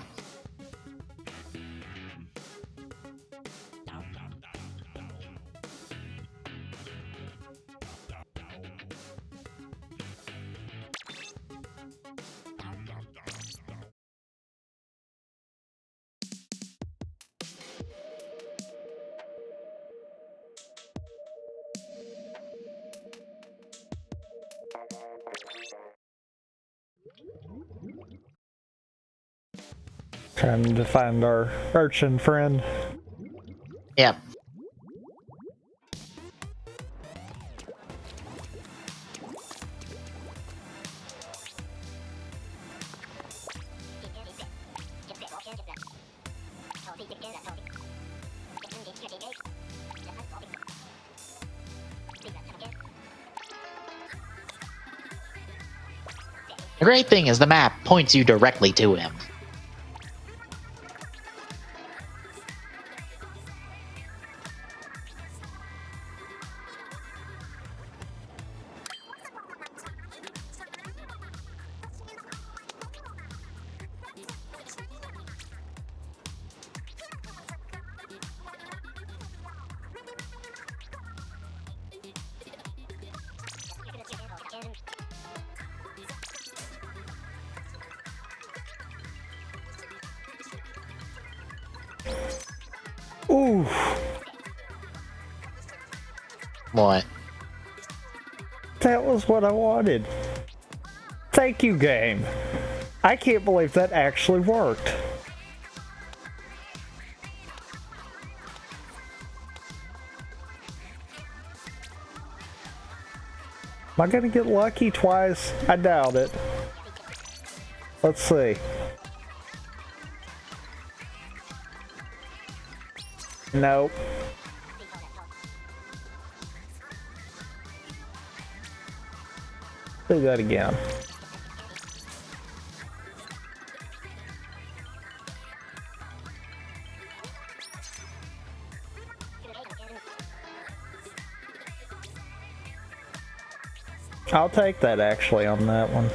Trying to find our urchin friend. Yep. The great thing is the map points you directly to him. Ooh. What? That was what I wanted. Thank you, game. I can't believe that actually worked. Am I gonna get lucky twice? I doubt it. Let's see. Nope. Do that again. I'll take that actually on that one.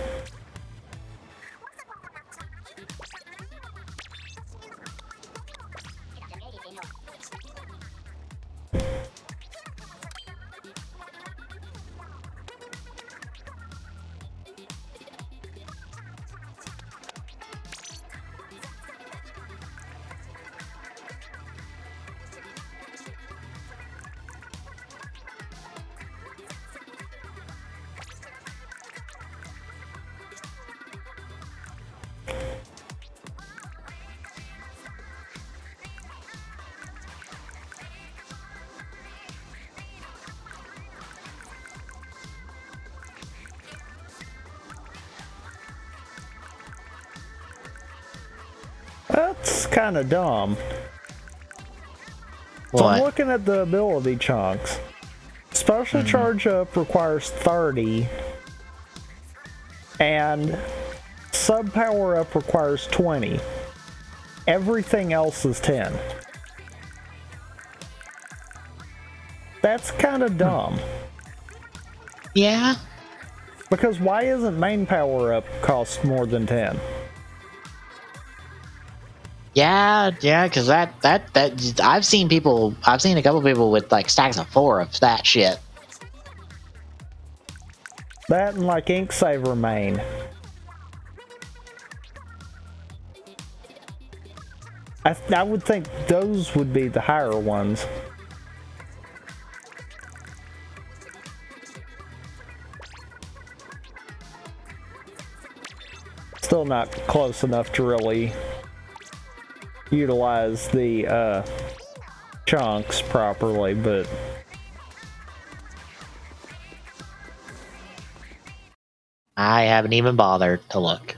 It's kind of dumb. What? So I'm looking at the ability chunks. Special charge up requires 30, and sub power up requires 20. Everything else is 10. That's kind of dumb. Yeah. Because why isn't main power up cost more than 10? Yeah, because that I've seen a couple people with like stacks of 4 of that shit. That and like ink saver main. I would think those would be the higher ones. Still not close enough to really utilize the chunks properly, but I haven't even bothered to look.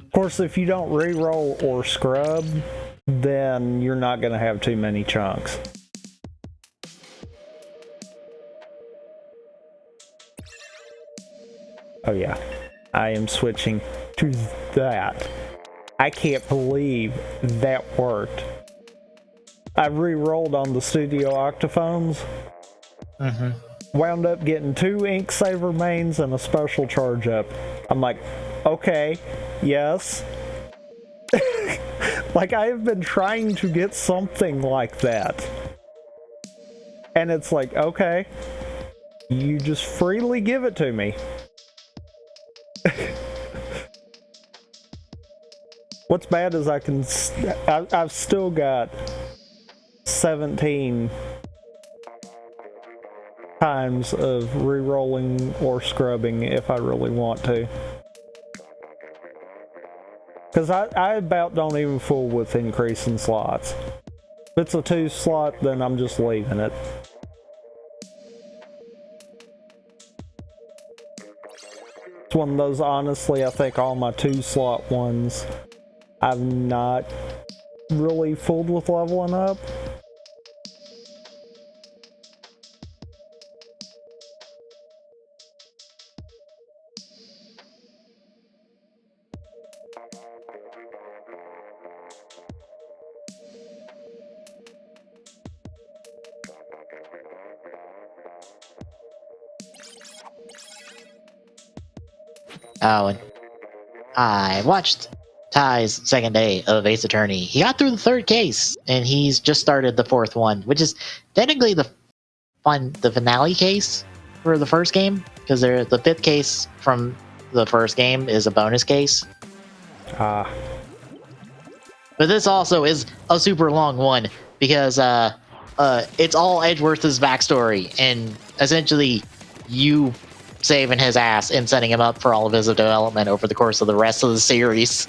of course if you don't re-roll or scrub, then you're not going to have too many chunks. Oh yeah, I am switching to that. I can't believe that worked. I re-rolled on the Studio Octophones. Wound up getting 2 ink saver mains and a special charge up. I'm like, okay, yes. Like I have been trying to get something like that. And it's like, okay, you just freely give it to me. What's bad is I've still got 17 times of re-rolling or scrubbing if I really want to. Because I about don't even fool with increasing slots. If it's a 2 slot, then I'm just leaving it. It's one of those, honestly, I think all my 2 slot ones I've not really fooled with leveling up. Oh, and I watched Ty's second day of Ace Attorney. He got through the 3rd case, and he's just started the 4th one, which is technically the finale case for the first game, because the 5th case from the first game is a bonus case. Ah. But this also is a super long one, because it's all Edgeworth's backstory, and essentially you saving his ass and setting him up for all of his development over the course of the rest of the series.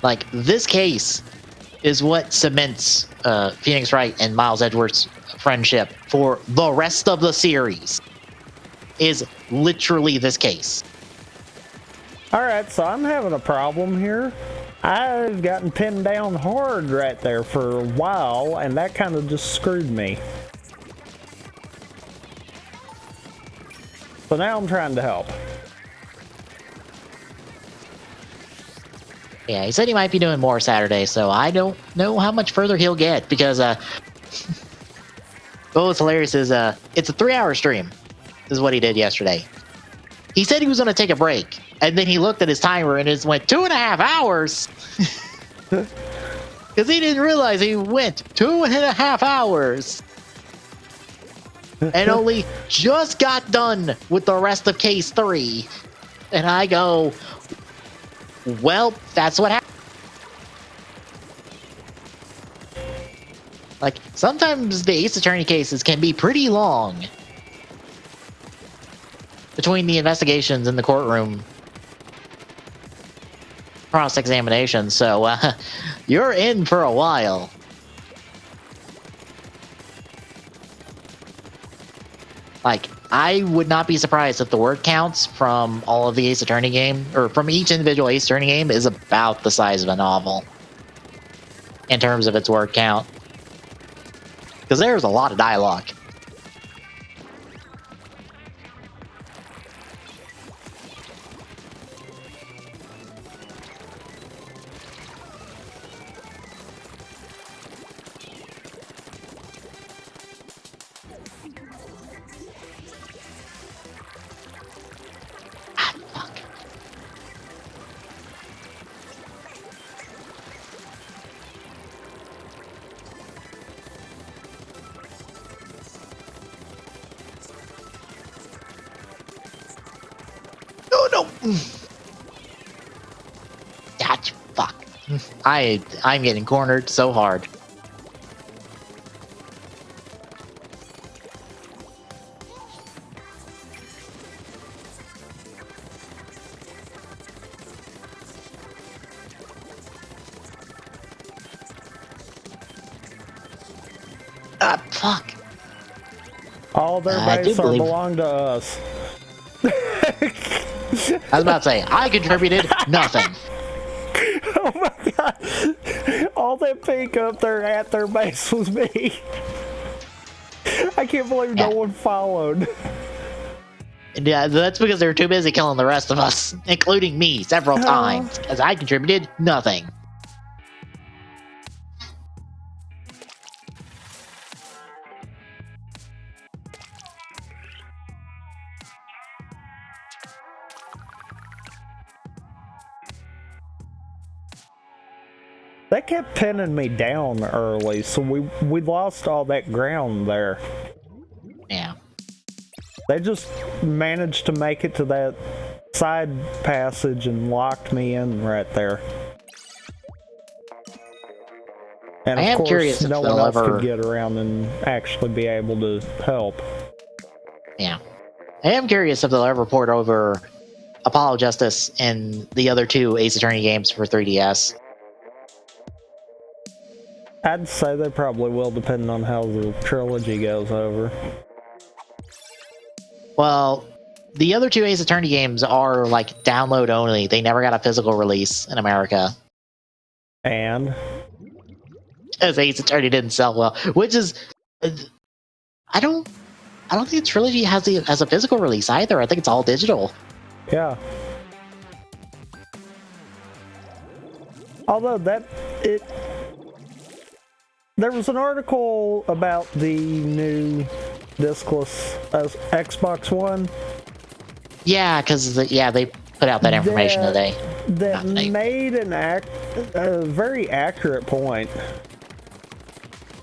Like, this case is what cements Phoenix Wright and Miles Edgeworth's friendship for the rest of the series. Is literally this case. Alright, so I'm having a problem here. I've gotten pinned down hard right there for a while, and that kind of just screwed me. So now I'm trying to help. Yeah, he said he might be doing more Saturday, so I don't know how much further he'll get, because what's hilarious is it's a 3-hour stream, is what he did yesterday. He said he was going to take a break, and then he looked at his timer and it went 2.5 hours. Because he didn't realize he went 2.5 hours. And only just got done with the rest of case 3. And I go, well, that's what happened. Like, sometimes the Ace Attorney cases can be pretty long. Between the investigations in the courtroom, cross-examination, so you're in for a while. Like, I would not be surprised if the word counts from all of the Ace Attorney game, or from each individual Ace Attorney game, is about the size of a novel in terms of its word count. Because there's a lot of dialogue. God, fuck. I'm getting cornered so hard. Ah, fuck. All their base belong to us. I was about to say, I contributed nothing. Oh my god. All that pink up there at their base was me. I can't believe no one followed. Yeah, that's because they were too busy killing the rest of us, including me several times, because I contributed nothing. They kept pinning me down early, so we lost all that ground there. Yeah. They just managed to make it to that side passage and locked me in right there. And of course, no one else could get around and actually be able to help. Yeah. I am curious if they'll ever port over Apollo Justice and the other two Ace Attorney games for 3DS. I'd say they probably will, depending on how the trilogy goes over. Well, the other two Ace Attorney games are like download only. They never got a physical release in America. And? As Ace Attorney didn't sell well, which is, I don't think the trilogy has a physical release either. I think it's all digital. Yeah. Although there was an article about the new discless Xbox One. Yeah, because they put out that information today. That made a very accurate point.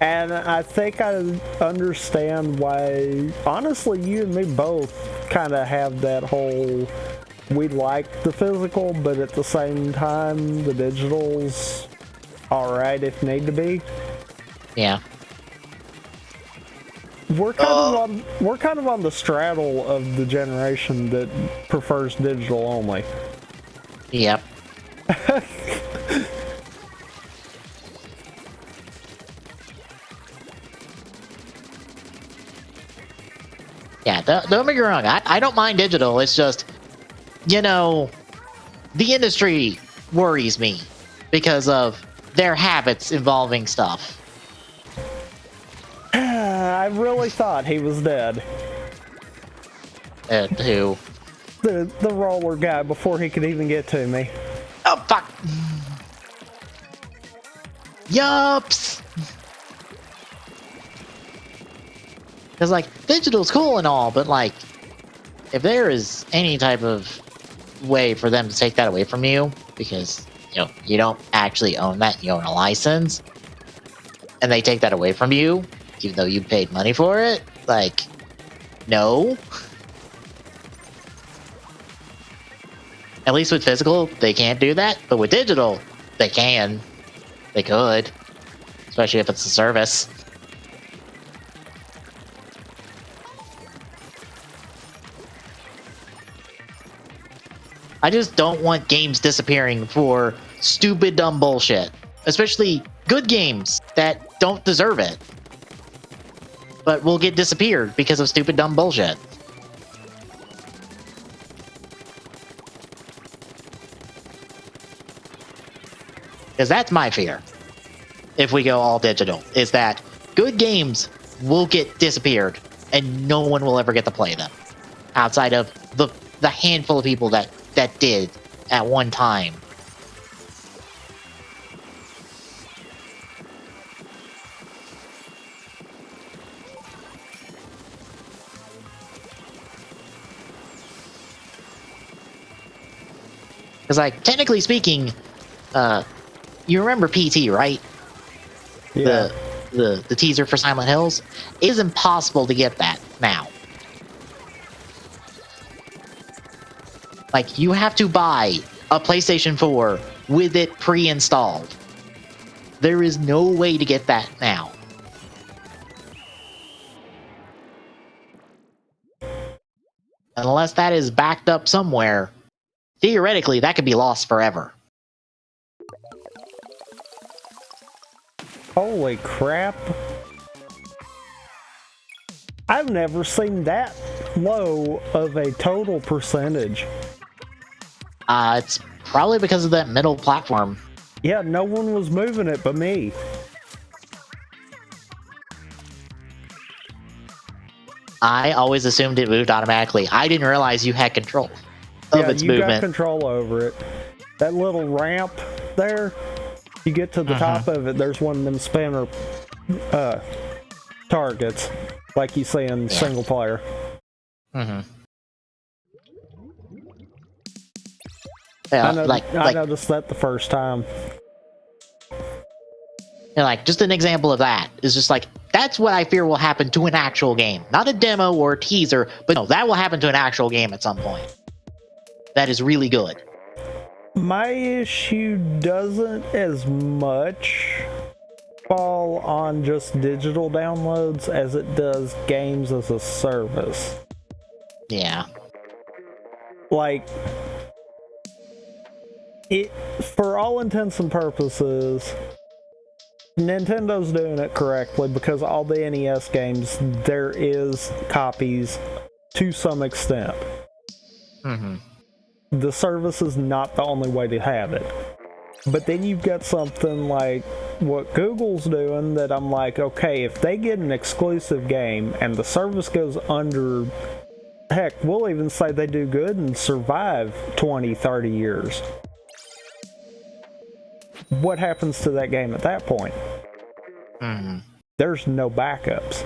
And I think I understand why, honestly, you and me both kind of have that whole, we like the physical, but at the same time, the digital's alright if need to be. Yeah. We're kind of on the straddle of the generation that prefers digital only. Yep. Yeah, don't make me wrong. I don't mind digital. It's just, the industry worries me because of their habits involving stuff. I really thought he was dead. Who? The roller guy before he could even get to me. Oh, fuck. Yups. Because, digital's cool and all, but, if there is any type of way for them to take that away from you, because, you don't actually own that, you own a license, and they take that away from you, even though you paid money for it, no. At least with physical, they can't do that, but with digital, they can. They could. Especially if it's a service. I just don't want games disappearing for stupid, dumb bullshit. Especially good games that don't deserve it. but will get disappeared because of stupid dumb bullshit. Because that's my fear. If we go all digital, is that good games will get disappeared and no one will ever get to play them. Outside of the handful of people that did at one time. Because, like, technically speaking, you remember PT, right? Yeah. The teaser for Silent Hills? It is impossible to get that now. Like, you have to buy a PlayStation 4 with it pre-installed. There is no way to get that now. Unless that is backed up somewhere, theoretically, that could be lost forever. Holy crap. I've never seen that low of a total percentage. It's probably because of that middle platform. Yeah, no one was moving it but me. I always assumed it moved automatically. I didn't realize you had control of its movement. You got control over it. That little ramp there, you get to the top of it, there's one of them spinner targets, like you see in single player. Yeah, I noticed that the first time. Like, just an example of that is just like, that's what I fear will happen to an actual game. Not a demo or a teaser, but no, that will happen to an actual game at some point. That is really good. My issue doesn't as much fall on just digital downloads as it does games as a service. Yeah. Like, it, for all intents and purposes, Nintendo's doing it correctly because all the NES games, there is copies to some extent. The service is not the only way to have it. But then you've got something like what Google's doing that I'm like, okay, if they get an exclusive game and the service goes under, heck, we'll even say they do good and survive 20, 30 years. What happens to that game at that point? There's no backups.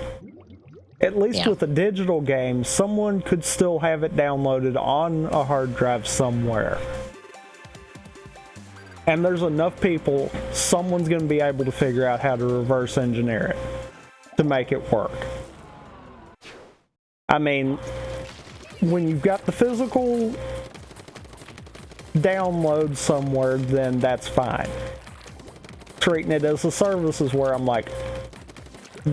At least with a digital game, someone could still have it downloaded on a hard drive somewhere. And there's enough people, someone's going to be able to figure out how to reverse engineer it to make it work. I mean, when you've got the physical download somewhere, then that's fine. Treating it as a service is where I'm like,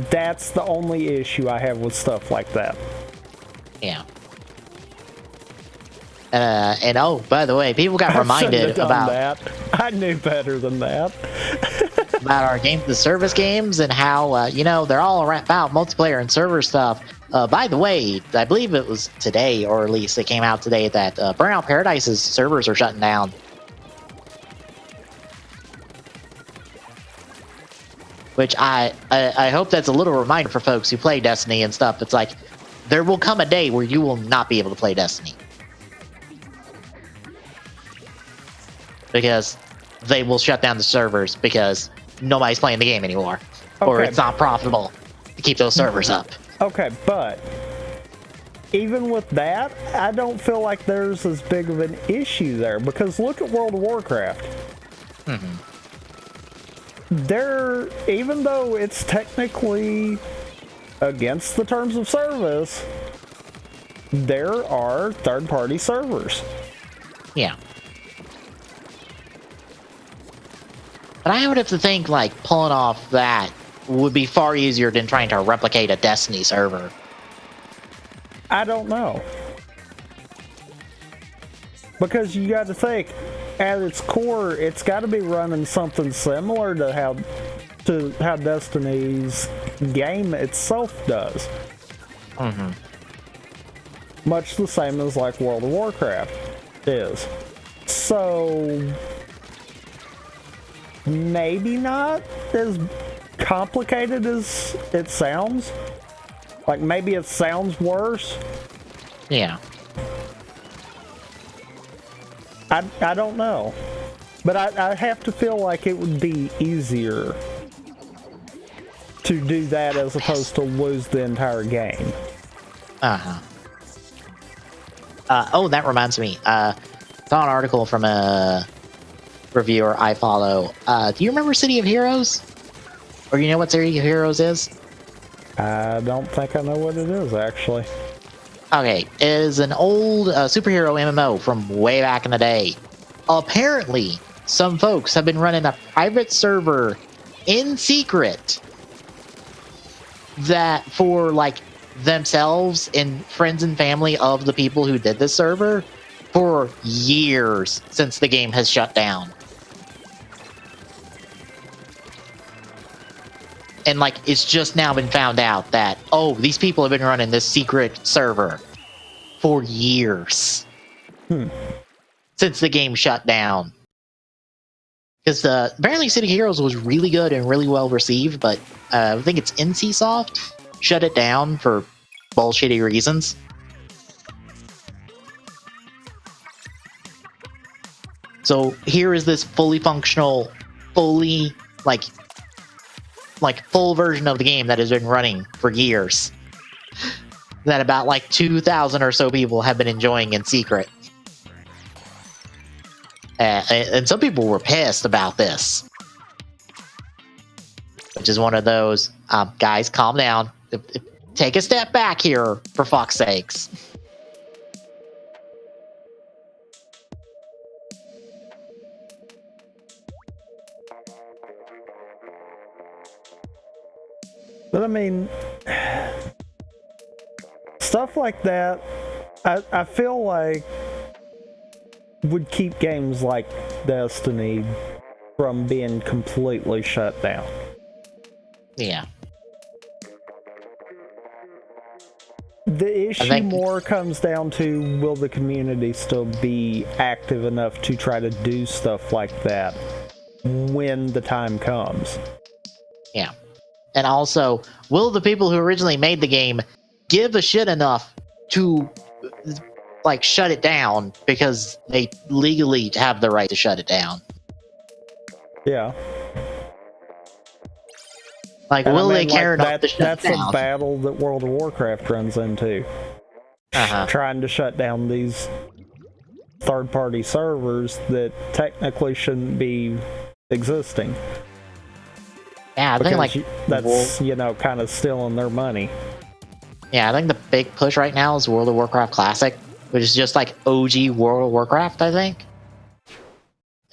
that's the only issue I have with stuff like that. Yeah. And oh, by the way, people got reminded about that. I knew better than that. about our game, the service games, and how you know, they're all about multiplayer and server stuff. By the way, I believe it was today, or at least it came out today, that Burnout Paradise's servers are shutting down. Which I hope that's a little reminder for folks who play Destiny and stuff. It's like, there will come a day where you will not be able to play Destiny. Because they will shut down the servers because nobody's playing the game anymore. Okay. Or it's not profitable to keep those servers up. Okay, but even with that, I don't feel like there's as big of an issue there. Because look at World of Warcraft. There, even though it's technically against the terms of service, there are third-party servers. Yeah. But I would have to think, like, pulling off that would be far easier than trying to replicate a Destiny server. I don't know. Because you got to think, at its core, it's got to be running something similar to how Destiny's game itself does. Mm-hmm. Much the same as like World of Warcraft is. So maybe not as complicated as it sounds. Like maybe it sounds worse. Yeah. I don't know. But I have to feel like it would be easier to do that as opposed to lose the entire game. Uh-huh. Oh, that reminds me. Saw an article from a reviewer I follow. Do you remember City of Heroes? Or you know what City of Heroes is? I don't think I know what it is, actually. Okay, it is an old superhero MMO from way back in the day. Apparently, some folks have been running a private server in secret that for like themselves and friends and family of the people who did this server for years since the game has shut down. And like it's just now been found out that, oh, these people have been running this secret server for years since the game shut down. Because apparently City Heroes was really good and really well received, but I think it's NCSoft shut it down for bullshitty reasons. So here is this fully functional, fully like full version of the game that has been running for years. That about like 2,000 or so people have been enjoying in secret. And some people were pissed about this. Which is one of those, guys, calm down. Take a step back here, for fuck's sakes. But I mean, stuff like that, I feel like would keep games like Destiny from being completely shut down. Yeah. The issue more comes down to, will the community still be active enough to try to do stuff like that when the time comes? Yeah. And also, will the people who originally made the game give a shit enough to like shut it down because they legally have the right to shut it down? Yeah. Like, and will they care enough to shut that's it down? A battle that World of Warcraft runs into. Trying to shut down these third-party servers that technically shouldn't be existing. Yeah, I think like that's kind of stealing their money. Yeah, I think the big push right now is World of Warcraft Classic, which is just like OG World of Warcraft. I think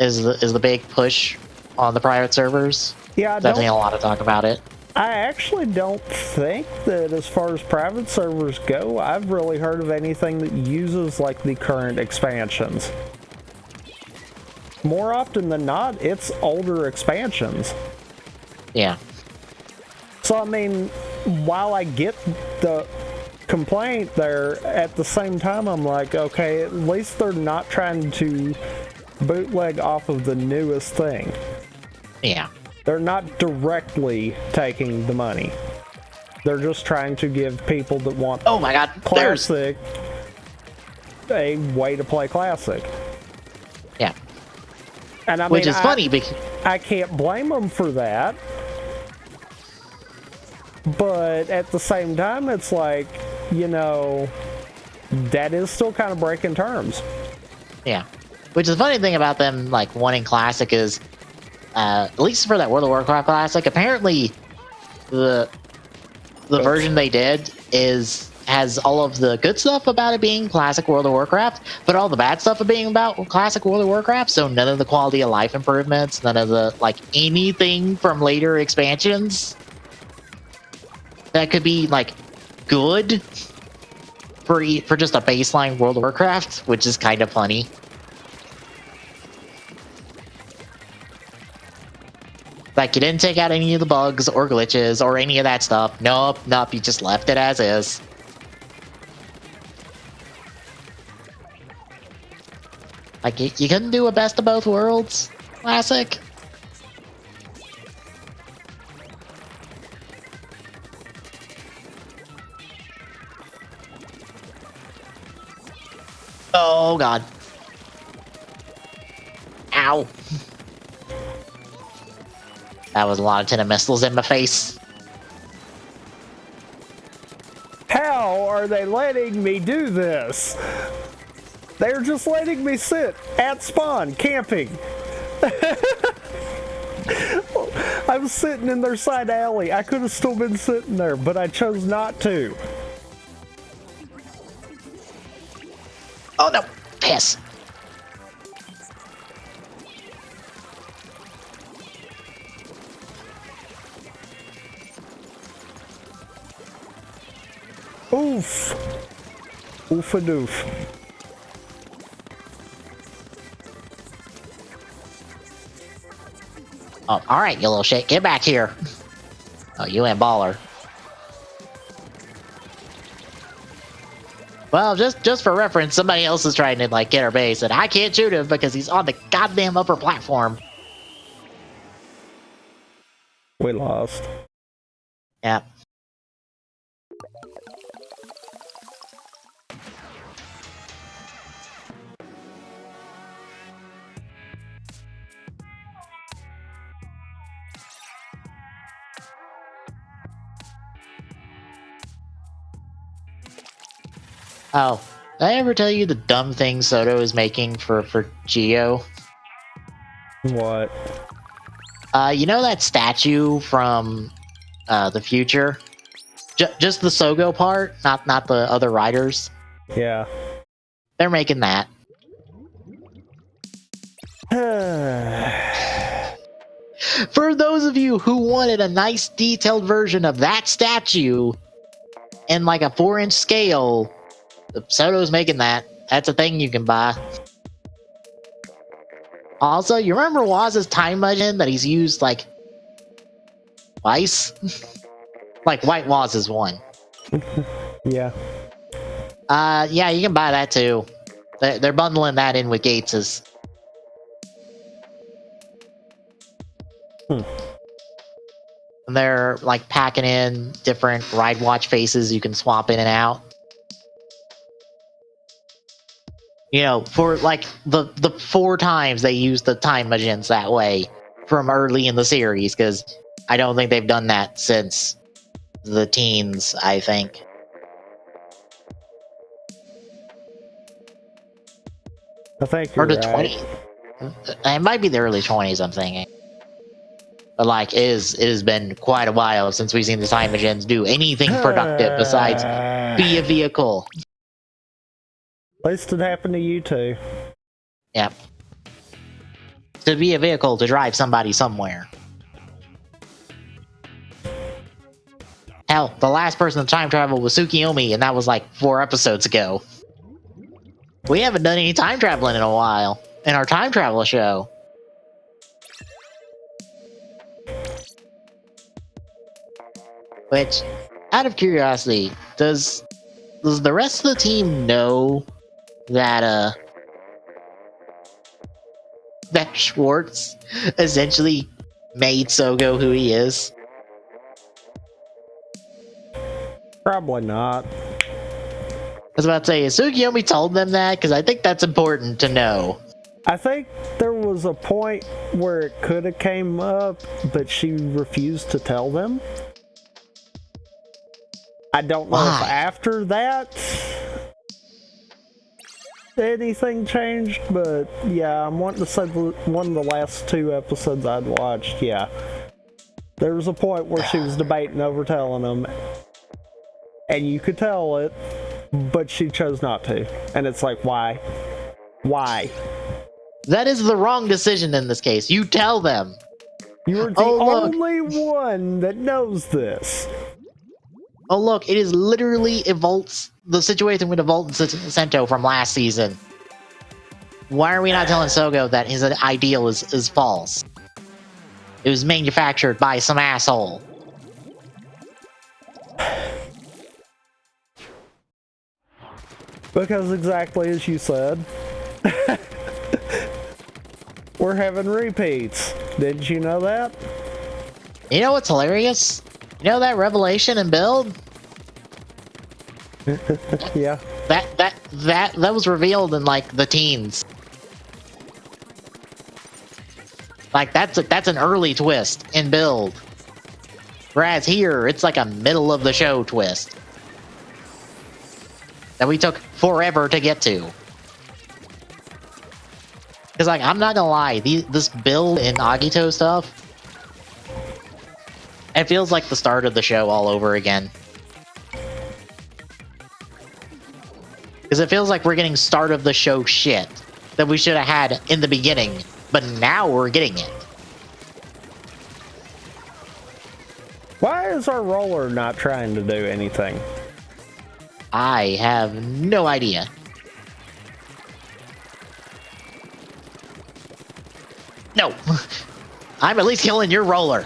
is the big push on the private servers. Yeah, definitely a lot of talk about it. I actually don't think that as far as private servers go, I've really heard of anything that uses like the current expansions. More often than not, it's older expansions. Yeah. So, I mean, while I get the complaint there, at the same time, I'm like, okay, at least they're not trying to bootleg off of the newest thing. Yeah. They're not directly taking the money. They're just trying to give people that want Classic a way to play Classic. Yeah. And I mean, which is funny because I can't blame them for that. But at the same time, it's like, that is still kind of breaking terms. Yeah. Which is the funny thing about them, like, wanting Classic is, at least for that World of Warcraft Classic, apparently the version they did has all of the good stuff about it being Classic World of Warcraft, but all the bad stuff of being about Classic World of Warcraft, so none of the quality of life improvements, none of the, like, anything from later expansions that could be like good for just a baseline World of Warcraft, which is kind of funny. Like, you didn't take out any of the bugs or glitches or any of that stuff. Nope, you just left it as is. Like, you couldn't do a best of both worlds classic? Oh, God. Ow. That was a lot of tennis missiles in my face. How are they letting me do this? They're just letting me sit at spawn, camping. I was sitting in their side alley. I could have still been sitting there, but I chose not to. Oh, no. Piss. Oof. Oof-a-doof. Oh, alright, you little shit. Get back here. Oh, you ain't baller. Well, just for reference, somebody else is trying to, like, get our base, and I can't shoot him because he's on the goddamn upper platform. We lost. Yeah. Oh, did I ever tell you the dumb thing Soto is making for Geo? What? You know that statue from the future? Just the Sogo part, not the other riders. Yeah. They're making that. For those of you who wanted a nice detailed version of that statue in like a 4-inch scale, Soto's making that. That's a thing you can buy. Also, you remember Waz's time machine that he's used like twice? Like White Waz is one. Yeah. Yeah, you can buy that too. They're bundling that in with Gates's. And they're like packing in different ride watch faces you can swap in and out. You know, for like the 4 times they used the time machines that way from early in the series, because I don't think they've done that since the teens, I think. I think you're or the right. 20s. It might be the early 20s, I'm thinking. But like, it has been quite a while since we've seen the time machines do anything productive besides be a vehicle. At least it happened to you too. Yep. To be a vehicle to drive somebody somewhere. Hell, the last person to time travel was Tsukiyomi, and that was like 4 episodes ago. We haven't done any time traveling in a while in our time travel show. Which, out of curiosity, does the rest of the team know that that Schwartz essentially made Sogo who he is? Probably not. I was about to say, has Tsukiyomi told them that? Because I think that's important to know. I think there was a point where it could have came up, but she refused to tell them. I don't know if after that anything changed, but yeah, I'm wanting to say one of the last 2 episodes I'd watched, yeah. There was a point where she was debating over telling them, and you could tell it, but she chose not to. And it's like, why? Why? That is the wrong decision in this case. You tell them. You're the only one that knows this. Oh look, it is literally the situation with Evolt and Sento from last season. Why are we not telling Sogo that his ideal is false? It was manufactured by some asshole. Because exactly as you said, we're having repeats. Didn't you know that? You know what's hilarious? You know that revelation in build? Yeah. That was revealed in like the teens. Like that's an early twist in build. Whereas here, it's like a middle of the show twist that we took forever to get to. Because like I'm not gonna lie, this build in Agito stuff, it feels like the start of the show all over again. Because it feels like we're getting start of the show shit that we should have had in the beginning, but now we're getting it. Why is our roller not trying to do anything? I have no idea. No! I'm at least killing your roller.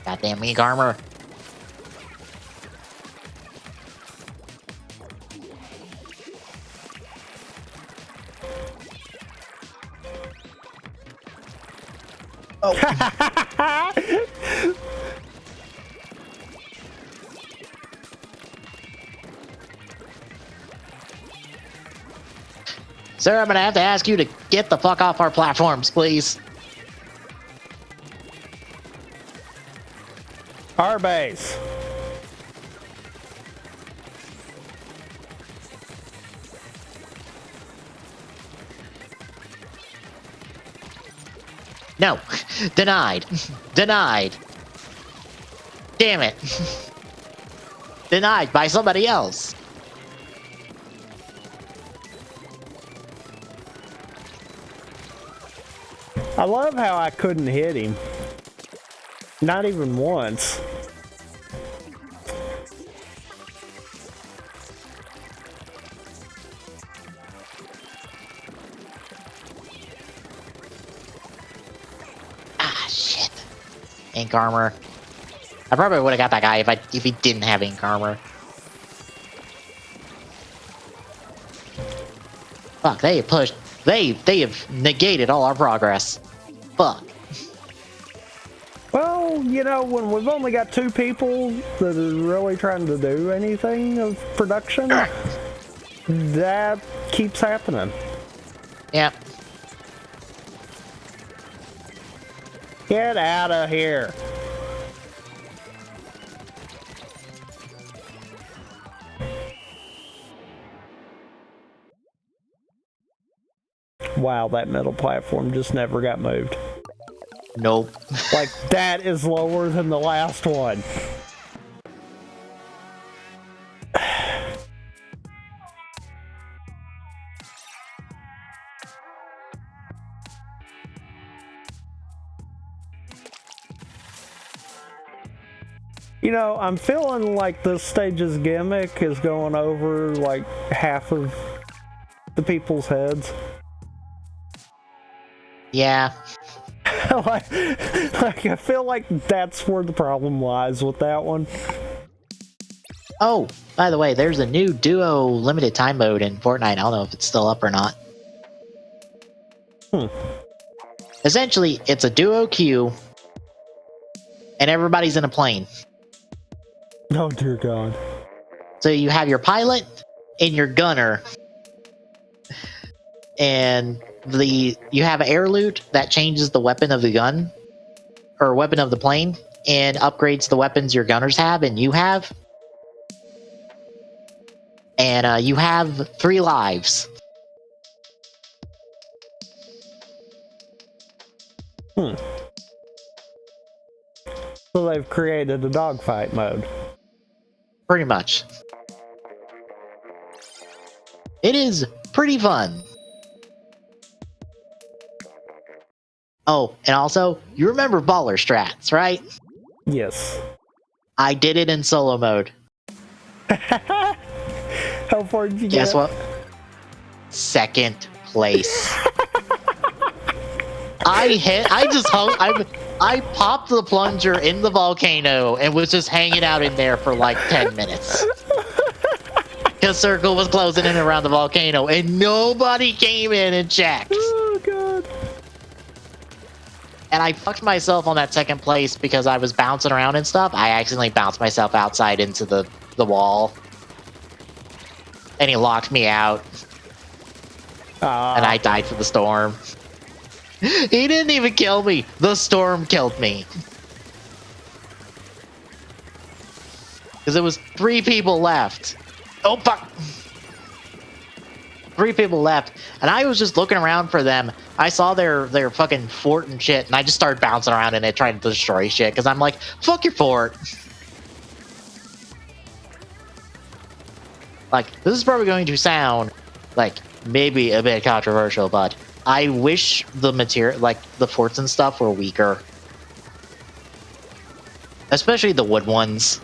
Goddamn weak armor. Oh. Sir, I'm gonna have to ask you to get the fuck off our platforms, please. Our base. No. Denied. Denied. Damn it. Denied by somebody else. I love how I couldn't hit him. Not even once. Ah, shit. Ink armor. I probably would have got that guy if he didn't have ink armor. Fuck, they have pushed. They have negated all our progress. Fuck. Well, you know, when we've only got 2 people that are really trying to do anything of production, that keeps happening. Yep. Get out of here. Wow, that metal platform just never got moved. Nope. Like, that is lower than the last one. You know, I'm feeling like this stage's gimmick is going over like half of the people's heads. Yeah. like, I feel like that's where the problem lies with that one. Oh, by the way, there's a new duo limited time mode in Fortnite. I don't know if it's still up or not. Essentially, it's a duo queue, and everybody's in a plane. Oh dear God. So you have your pilot and your gunner, and you have air loot that changes the weapon of the gun, or weapon of the plane, and upgrades the weapons your gunners have and you have. And you have 3 lives. So they've created a dogfight mode. Pretty much. It is pretty fun. Oh, and also, you remember baller strats, right? Yes. I did it in solo mode. How far did you get? Guess what? 2nd place. I popped the plunger in the volcano and was just hanging out in there for like 10 minutes. Because circle was closing in around the volcano and nobody came in and checked. Oh, God. And I fucked myself on that second place because I was bouncing around and stuff. I accidentally bounced myself outside into the wall. And he locked me out. And I died for the storm. He didn't even kill me. The storm killed me. Because it was 3 people left. Oh, fuck. 3 people left. And I was just looking around for them. I saw their fucking fort and shit. And I just started bouncing around in it trying to destroy shit. Because I'm like, fuck your fort. Like, this is probably going to sound like maybe a bit controversial, but I wish the material, like the forts and stuff, were weaker. Especially the wood ones.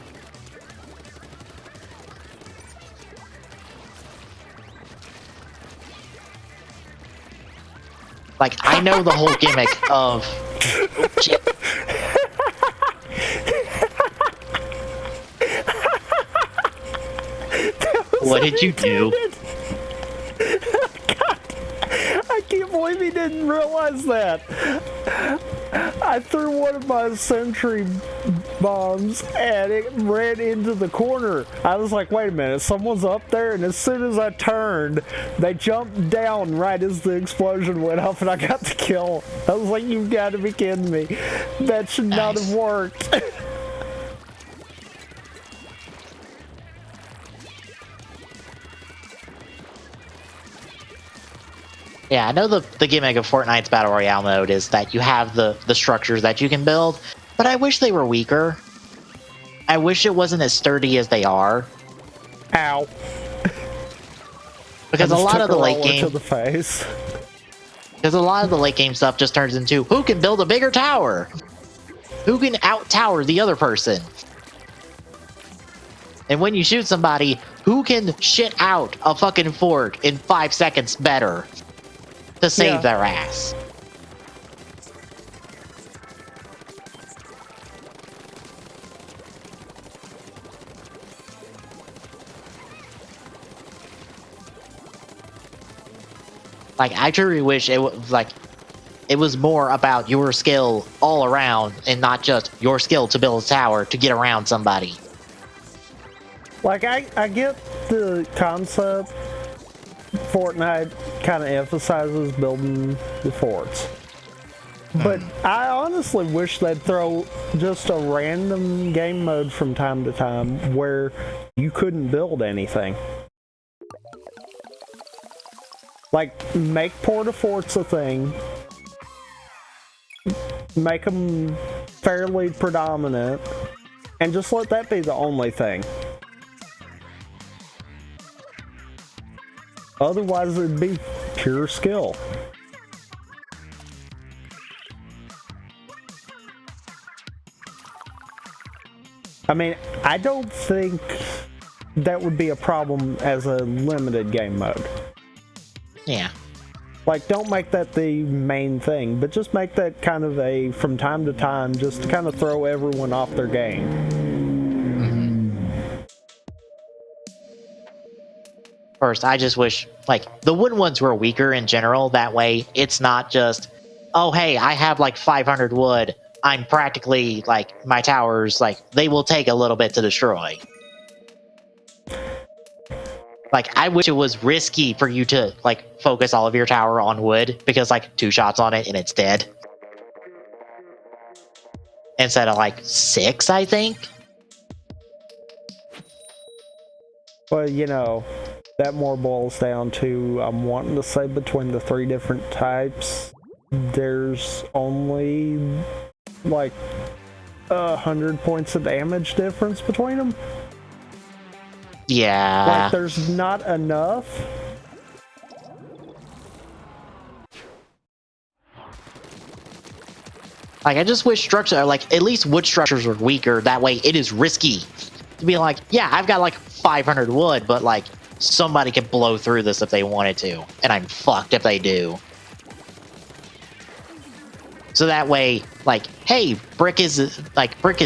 Like, I know the whole gimmick of... Oh, shit. What did you do? God, I can't believe he didn't realize that. I threw one of my sentry bombs and it ran into the corner. I was like, wait a minute, someone's up there, and as soon as I turned, they jumped down right as the explosion went off and I got the kill. I was like, you've got to be kidding me. That should not have worked. Yeah, I know the gimmick of Fortnite's Battle Royale mode is that you have the structures that you can build, but I wish they were weaker. I wish it wasn't as sturdy as they are. Ow. Because a lot of the late game... to the face. Because a lot of the late game stuff just turns into, who can build a bigger tower? Who can out-tower the other person? And when you shoot somebody, who can shit out a fucking fort in 5 seconds better? To save their ass. Like, I truly wish it was like it was more about your skill all around and not just your skill to build a tower to get around somebody. Like, I get the concept. Fortnite kind of emphasizes building the forts. But I honestly wish they'd throw just a random game mode from time to time where you couldn't build anything. Like, make porta-forts a thing. Make them fairly predominant. And just let that be the only thing. Otherwise, it'd be pure skill. I mean, I don't think that would be a problem as a limited game mode. Yeah. Like, don't make that the main thing, but just make that kind of a, from time to time, just to kind of throw everyone off their game. First, I just wish, like, the wooden ones were weaker in general. That way, it's not just, oh, hey, I have, like, 500 wood. I'm practically, like, my towers, like, they will take a little bit to destroy. Like, I wish it was risky for you to, like, focus all of your tower on wood, because, like, 2 shots on it and it's dead. Instead of, like, 6, I think? Well, you know, that more boils down to, I'm wanting to say between the 3 different types, there's only, like, 100 points of damage difference between them. Yeah. Like, there's not enough. Like, I just wish structure, like, at least wood structures were weaker. That way, it is risky to be like, yeah, I've got, like, 500 wood, but, like, somebody can blow through this if they wanted to. And I'm fucked if they do. So that way, like, hey, brick is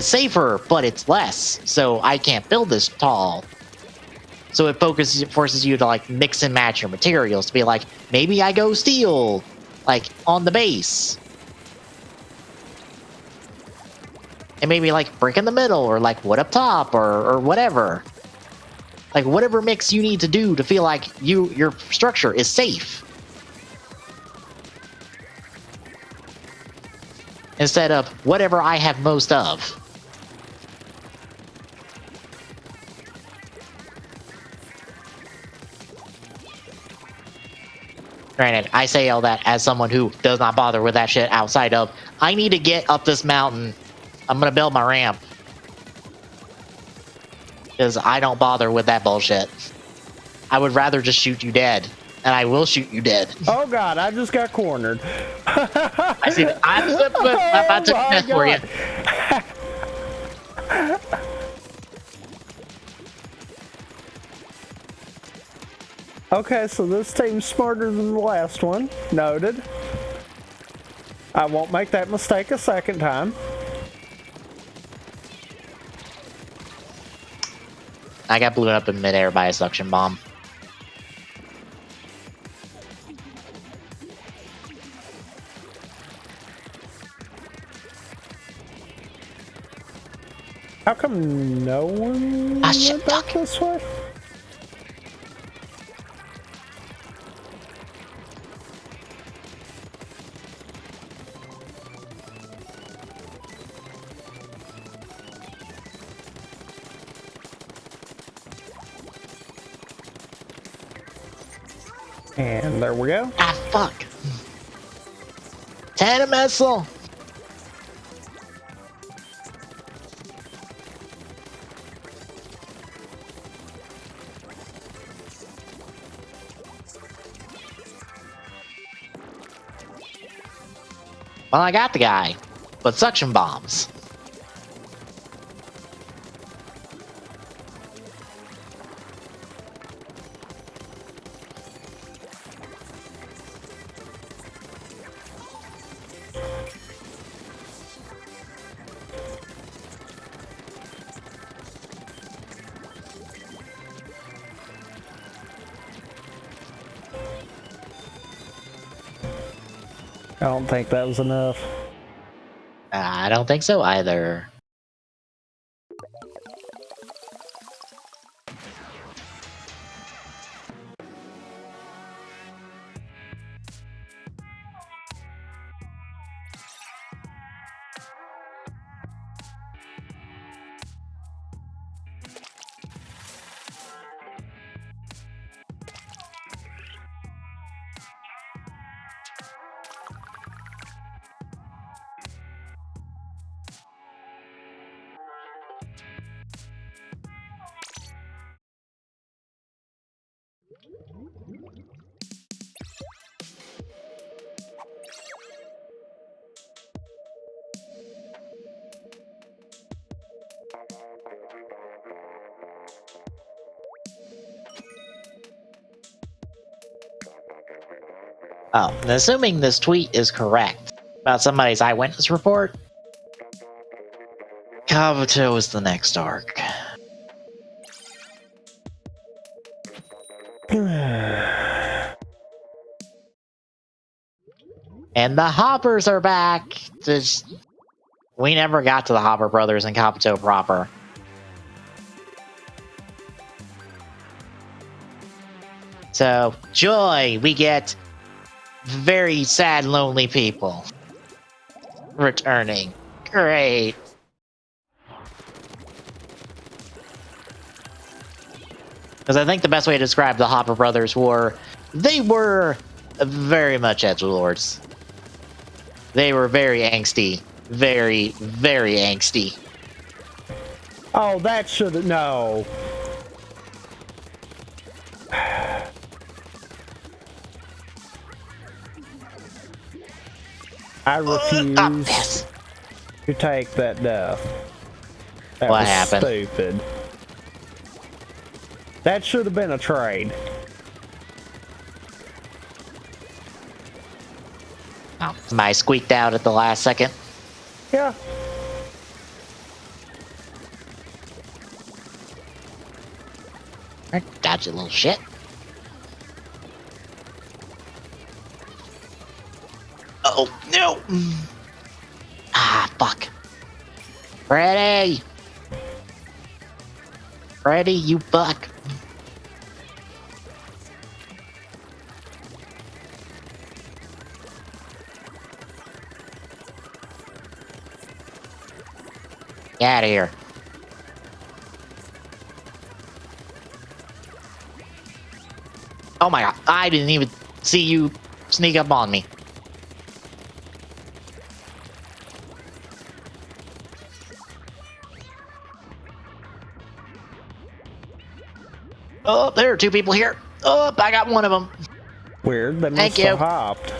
safer, but it's less, so I can't build this tall. So it forces you to like mix and match your materials to be like, maybe I go steel, like on the base, and maybe like brick in the middle, or like wood up top, or whatever. Like whatever mix you need to do to feel like your structure is safe. Instead of whatever I have most of. Granted, I say all that as someone who does not bother with that shit outside of, I need to get up this mountain. I'm gonna build my ramp. Because I don't bother with that bullshit. I would rather just shoot you dead. And I will shoot you dead. Oh god, I just got cornered. I see that. I'm about to mess for you. Okay, so this team's smarter than the last one. Noted. I won't make that mistake a second time. I got blown up in midair by a suction bomb. How come no one went back this way? And there we go. Ah, fuck. Tana missile. Well, I got the guy, but suction bombs. I don't think that was enough. I don't think so either. Oh, and assuming this tweet is correct about somebody's eyewitness report, Kabuto is the next arc. And the Hoppers are back. We never got to the Hopper brothers in Kabuto proper. So, joy, we get very sad, lonely people returning. Great. Because I think the best way to describe the Hopper brothers they were very much edgelords. They were very angsty. Very, very angsty. Oh, that should have... No. I refuse to take that death. That what was happened? Stupid. That should have been a trade. Oh, somebody squeaked out at the last second. Yeah. Dodge, you little shit. Oh, no! Ah, fuck. Freddy! Freddy, you buck. Get out of here. Oh my god, I didn't even see you sneak up on me. Oh, there are two people here. Oh, I got one of them. Weird. They Thank must you. have hopped.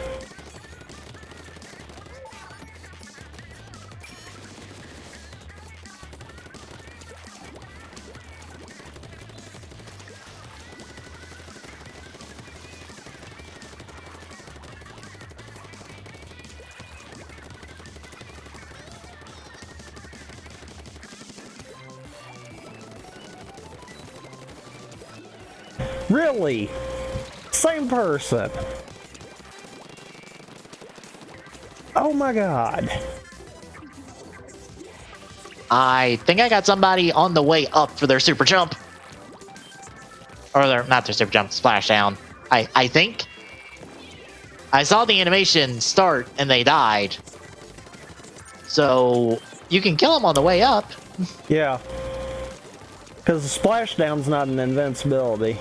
Really? Same person. Oh my god. I think I got somebody on the way up for their super jump. Or not their super jump, splashdown. I think. I saw the animation start and they died. So you can kill them on the way up. Yeah. Because the splashdown's not an invincibility.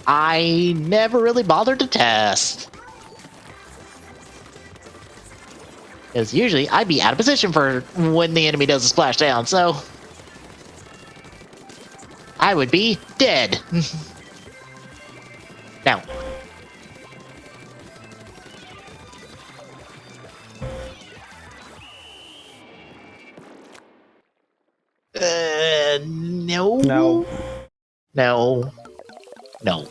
I never really bothered to test. Because usually I'd be out of position for when the enemy does a splashdown, so I would be dead. Now. No. No. No. No.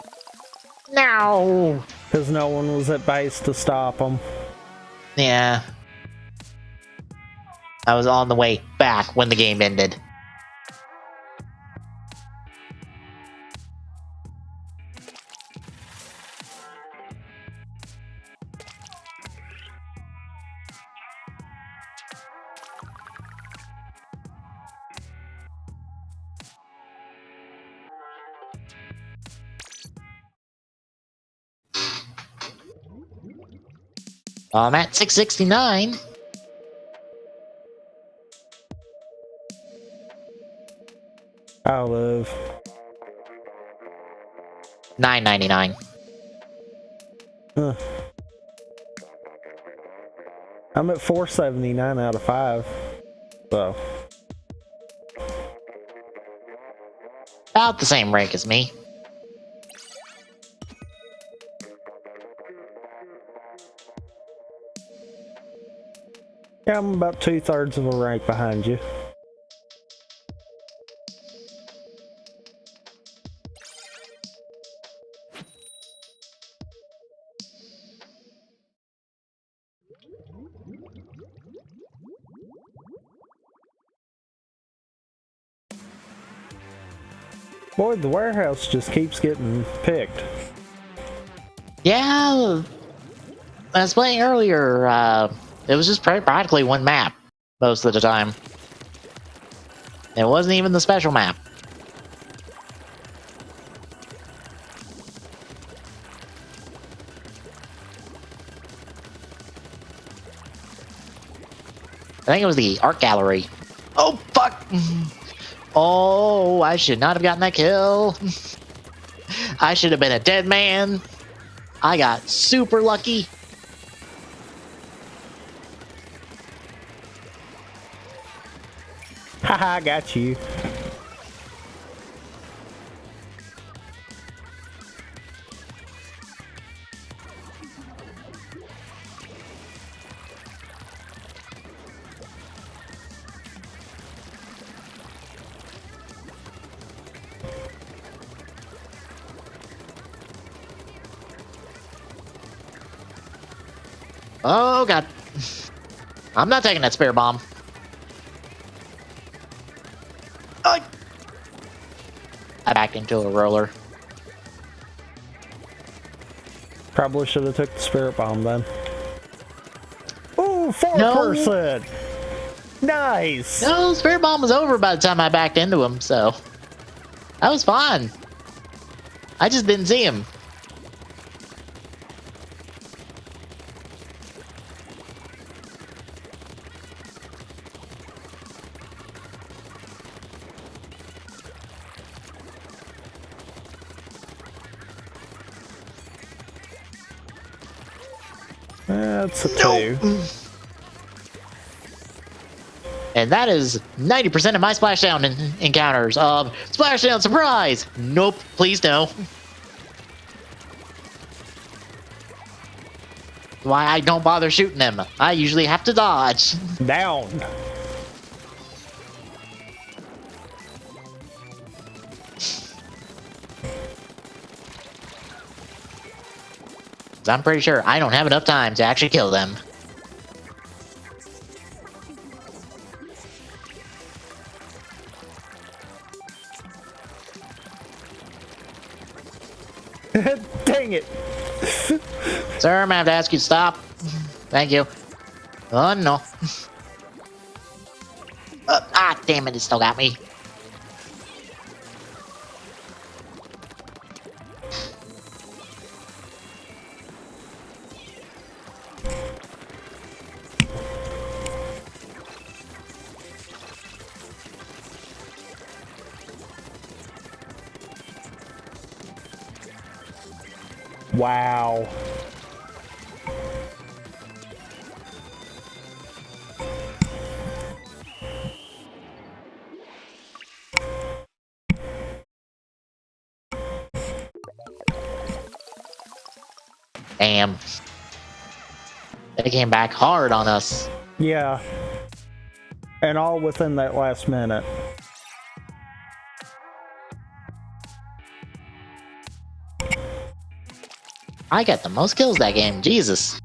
No. Because no one was at base to stop them. Yeah. I was on the way back when the game ended. I'm at 669. I'll live. 999. Huh. I'm at 479 out of 5. So. About the same rank as me. Yeah, I'm about 2/3 of a rank behind you. Boy, the warehouse just keeps getting picked. Yeah. I was playing earlier. It was just practically one map most of the time. It wasn't even the special map. I think it was the art gallery. Oh, fuck! Oh, I should not have gotten that kill. I should have been a dead man. I got super lucky. Haha, I got you. Oh god. I'm not taking that spirit bomb. I backed into a roller. Probably should have took the spirit bomb then. Ooh, 4%! No. Nice! No, spirit bomb was over by the time I backed into him, so that was fine. I just didn't see him. That's a 2. And that is 90% of my splashdown encounters. Splashdown surprise! Nope, please no. Why I don't bother shooting them. I usually have to dodge. Down. I'm pretty sure I don't have enough time to actually kill them. Dang it. Sir, I'm gonna have to ask you to stop. Thank you. Oh no. Damn it, it still got me. Wow. Damn. They came back hard on us. Yeah. And all within that last minute. I got the most kills that game, Jesus.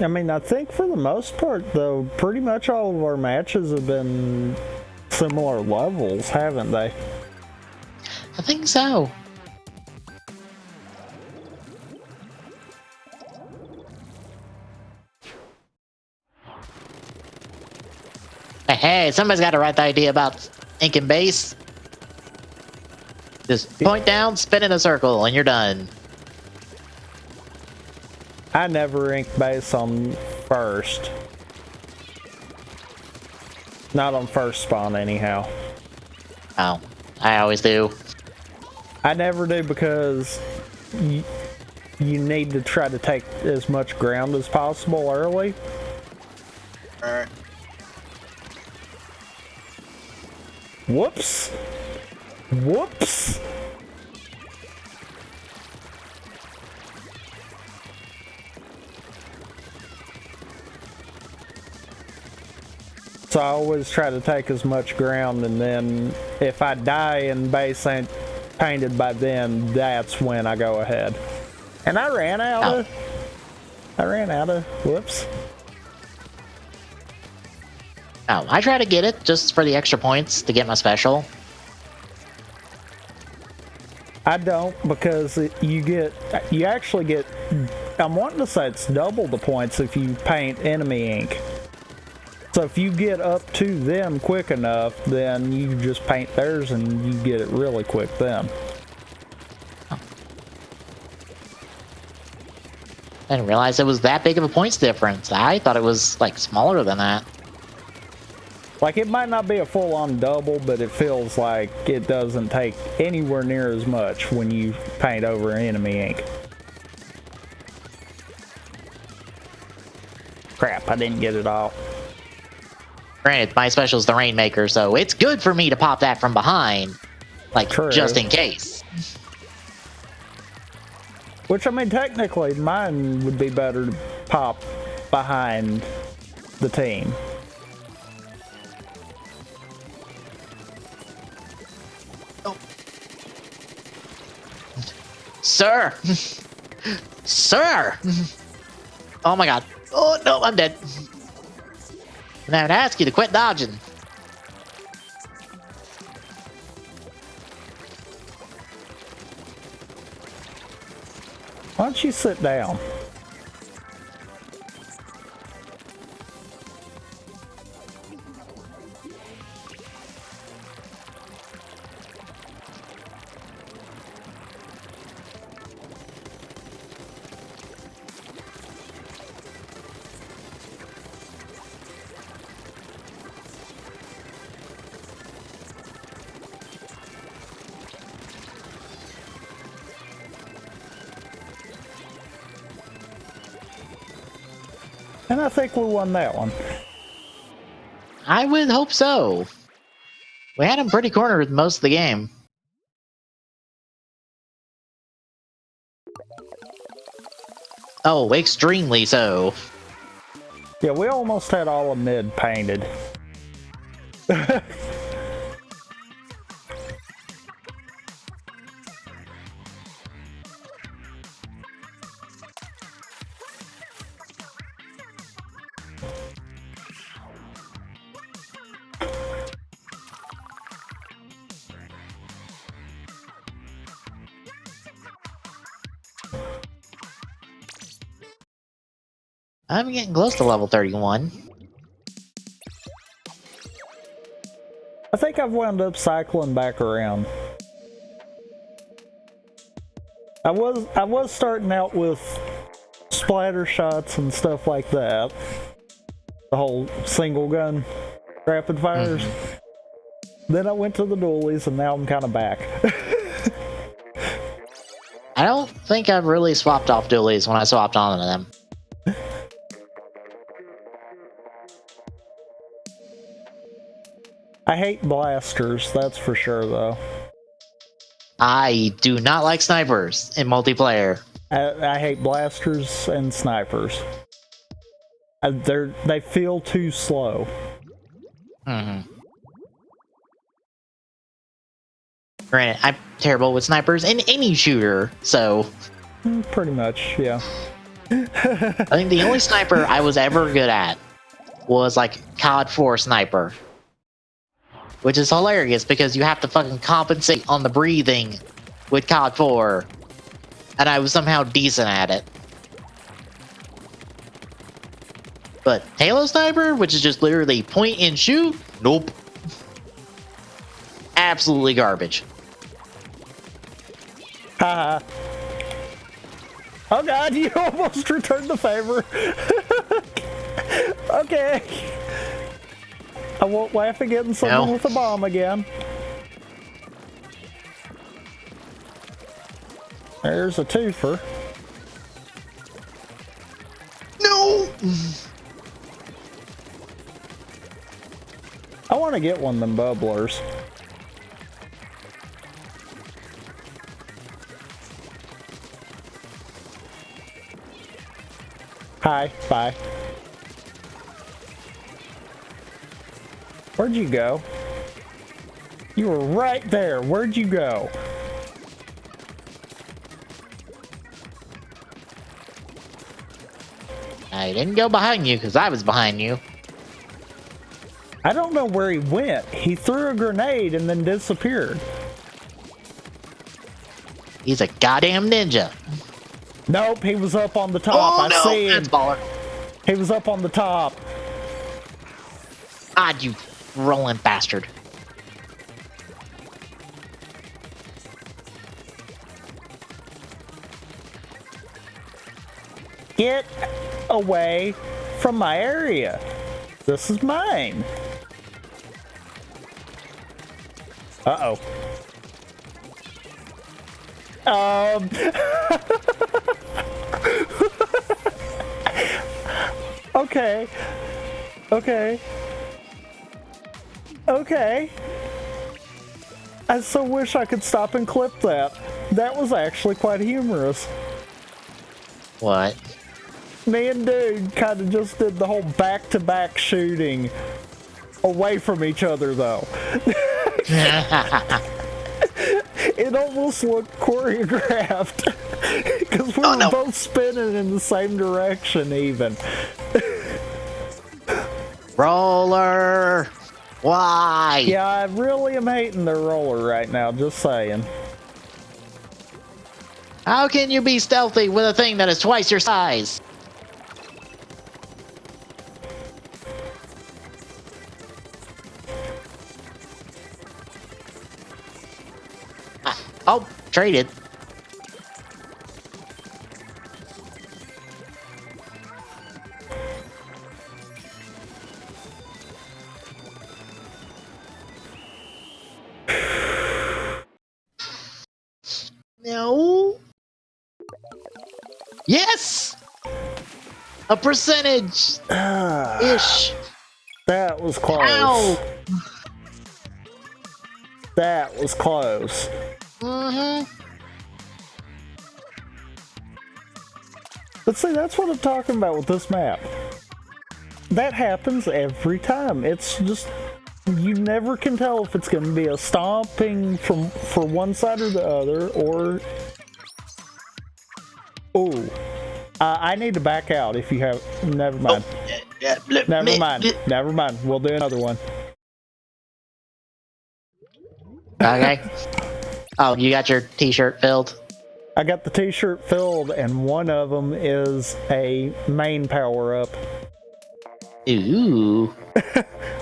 I mean, I think for the most part, though, pretty much all of our matches have been similar levels, haven't they? I think so. Hey, somebody's got to write the idea about inking base. Just point down, spin in a circle, and you're done. I never ink base on first. Not on first spawn, anyhow. Oh, I always do. I never do because you need to try to take as much ground as possible early. Whoops. Whoops. So I always try to take as much ground, and then if I die and base ain't painted by then, that's when I go ahead. And I ran out of whoops. Oh, I try to get it just for the extra points to get my special. I don't, because you actually get, I'm wanting to say it's double the points if you paint enemy ink. So if you get up to them quick enough, then you just paint theirs and you get it really quick then. I didn't realize it was that big of a points difference. I thought it was like smaller than that. Like, it might not be a full-on double, but it feels like it doesn't take anywhere near as much when you paint over enemy ink. Crap, I didn't get it all. Granted, my special is the Rainmaker, so it's good for me to pop that from behind. Like, True. just in case. Which, I mean, technically, mine would be better to pop behind the team. Sir! Sir! Oh my god. Oh no, I'm dead. And I would ask you to quit dodging. Why don't you sit down? And I think we won that one. I would hope so. We had him pretty cornered most of the game. Oh, extremely so. Yeah, we almost had all of mid painted. I'm getting close to level 31. I think I've wound up cycling back around. I was starting out with splatter shots and stuff like that. The whole single gun rapid fires. Then I went to the dualies and now I'm kind of back. I don't think I've really swapped off dualies when I swapped on to them. I hate blasters, that's for sure though. I do not like snipers in multiplayer. I hate blasters and snipers. They feel too slow. Granted, I'm terrible with snipers in any shooter, so... Pretty much, yeah. I think the only sniper I was ever good at was like COD 4 sniper. Which is hilarious because you have to fucking compensate on the breathing with COD 4. And I was somehow decent at it. But Halo Sniper, which is just literally point and shoot, nope. Absolutely garbage. Haha. Oh god, you almost returned the favor. Okay. I won't laugh at getting someone with a bomb again. There's a twofer. No! I want to get one of them bubblers. Hi, bye. Where'd you go? You were right there. Where'd you go? I didn't go behind you because I was behind you. I don't know where he went. He threw a grenade and then disappeared. He's a goddamn ninja. Nope, he was up on the top. Oh, I see him. that's baller. He was up on the top. God, you rolling bastard. Get away from my area. This is mine. Uh-oh. Okay. Okay. Okay. I so wish I could stop and clip that. That was actually quite humorous. What? Me and dude kind of just did the whole back-to-back shooting away from each other, though. It almost looked choreographed because we were both spinning in the same direction, even. Roller! Why? Yeah, I really am hating the roller right now, just saying. How can you be stealthy with a thing that is twice your size? Oh, traded. No. Yes! A percentage! Ish. That was close. Ow! That was close. Mm-hmm. But see, that's what I'm talking about with this map. That happens every time. It's just, you never can tell if it's going to be a stomping for one side or the other, or... Ooh. I need to back out if you have... Never mind. Never mind. Never mind. We'll do another one. Okay. Oh, you got your t-shirt filled? I got the t-shirt filled, and one of them is a main power-up. Ooh.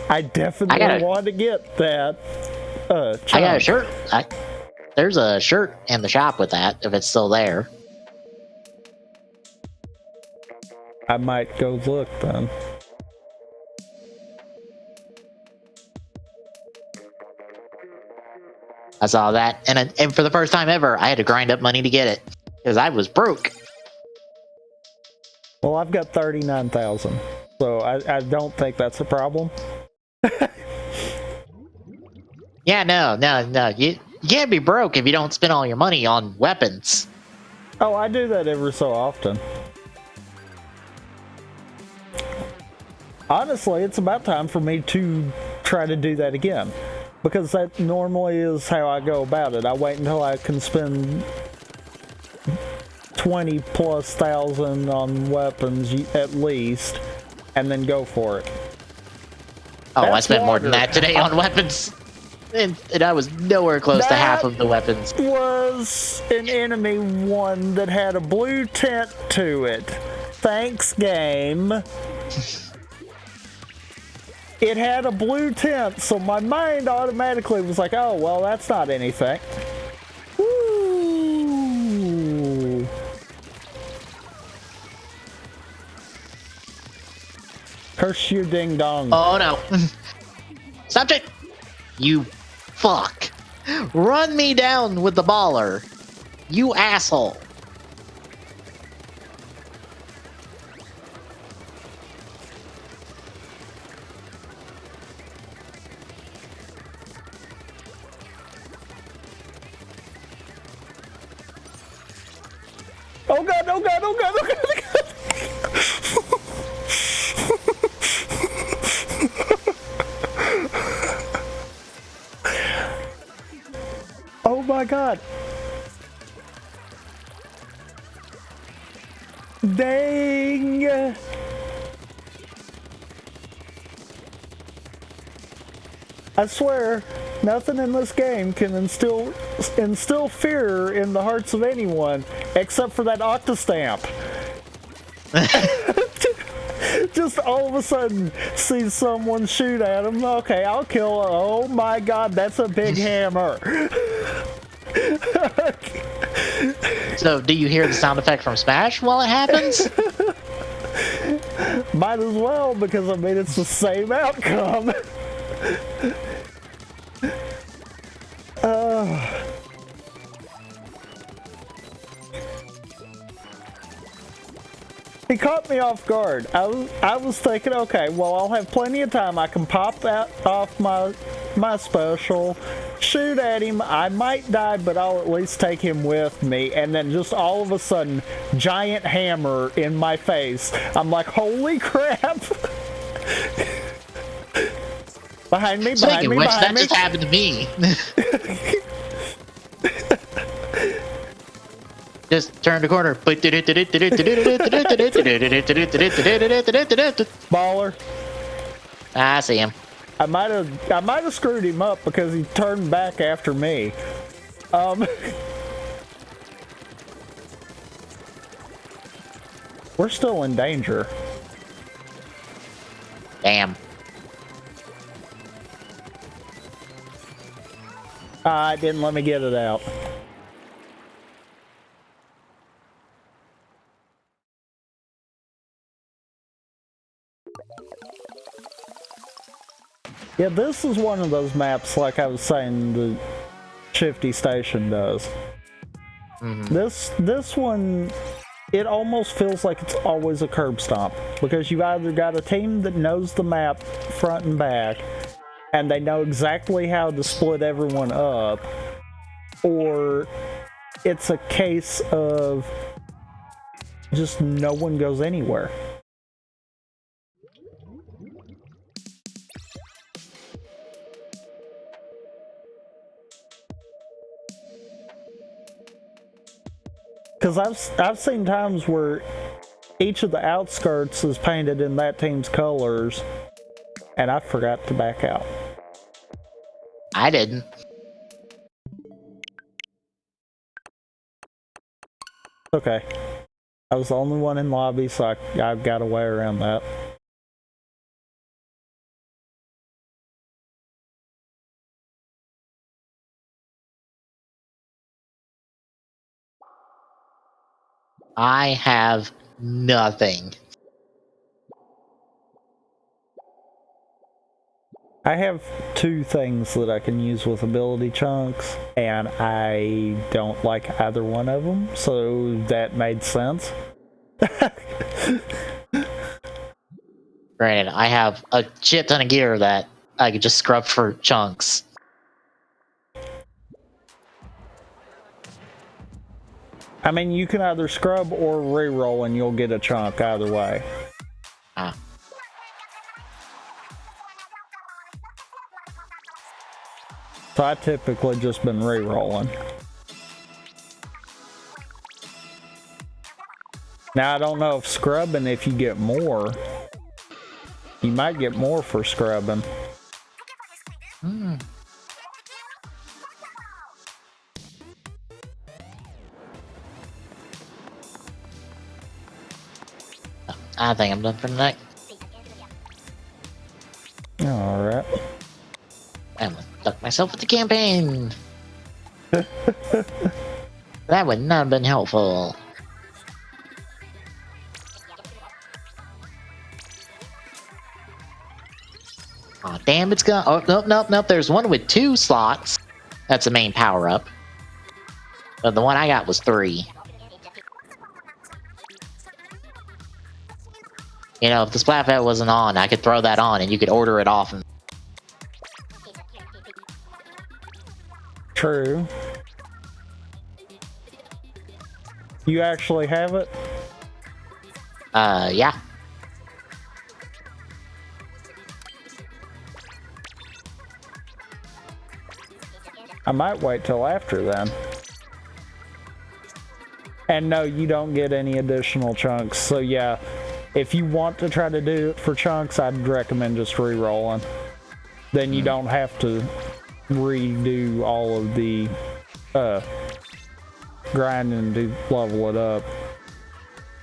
I definitely want to get that. I got a shirt. There's a shirt in the shop with that, if it's still there. I might go look then. I saw that, and for the first time ever, I had to grind up money to get it because I was broke. Well, I've got 39,000, so I don't think that's a problem. Yeah, no. You can't be broke if you don't spend all your money on weapons. Oh, I do that every so often. Honestly, it's about time for me to try to do that again. Because that normally is how I go about it. I wait until I can spend 20,000+ on weapons at least, and then go for it. Oh, I spent more than that today on weapons. And I was nowhere close to half of the weapons. Was an enemy one that had a blue tint to it. Thanks, game. It had a blue tint, so my mind automatically was like, oh, well, that's not anything. Woo! Curse you, ding dong. Oh, no. Subject! You fuck. Run me down with the baller. You asshole. Oh god, oh god, oh god, oh god, oh god. Oh my god. Dang. I swear, nothing in this game can instill fear in the hearts of anyone except for that Octastamp. Just all of a sudden see someone shoot at him. Okay, I'll kill. Oh my god, that's a big hammer. So, do you hear the sound effect from Smash while it happens? Might as well, because I mean it's the same outcome. He caught me off guard. I was thinking, okay, well, I'll have plenty of time. I can pop off my special, shoot at him. I might die, but I'll at least take him with me. And then just all of a sudden, giant hammer in my face. I'm like, holy crap! Behind me, behind me, behind me. That just happened to me. Just turn the corner. Baller. I see him. I might have screwed him up because he turned back after me. We're still in danger. Damn. It didn't let me get it out. Yeah, this is one of those maps, like I was saying, the Shifty Station does. Mm-hmm. This one, it almost feels like it's always a curb stomp, because you've either got a team that knows the map front and back, and they know exactly how to split everyone up, or it's a case of just no one goes anywhere. Because I've seen times where each of the outskirts is painted in that team's colors, and I forgot to back out. I didn't. Okay. I was the only one in lobby, so I got a way around that. I have nothing. I have two things that I can use with ability chunks, and I don't like either one of them, so that made sense. Granted, I have a shit ton of gear that I could just scrub for chunks. I mean, you can either scrub or reroll and you'll get a chunk either way. Ah. So I typically just been re-rolling. Now I don't know if scrubbing, if you get more, you might get more for scrubbing. I think I'm done for the night. Alright. I'm gonna duck myself with the campaign. That would not have been helpful. Aw, damn, it's gone. Oh, nope. There's one with 2 slots. That's the main power up. But the one I got was 3. You know, if the Splatfest wasn't on, I could throw that on and you could order it off. True. You actually have it? Yeah. I might wait till after then. And no, you don't get any additional chunks, so yeah. If you want to try to do it for chunks, I'd recommend just re-rolling. Then you don't have to redo all of the grinding to level it up.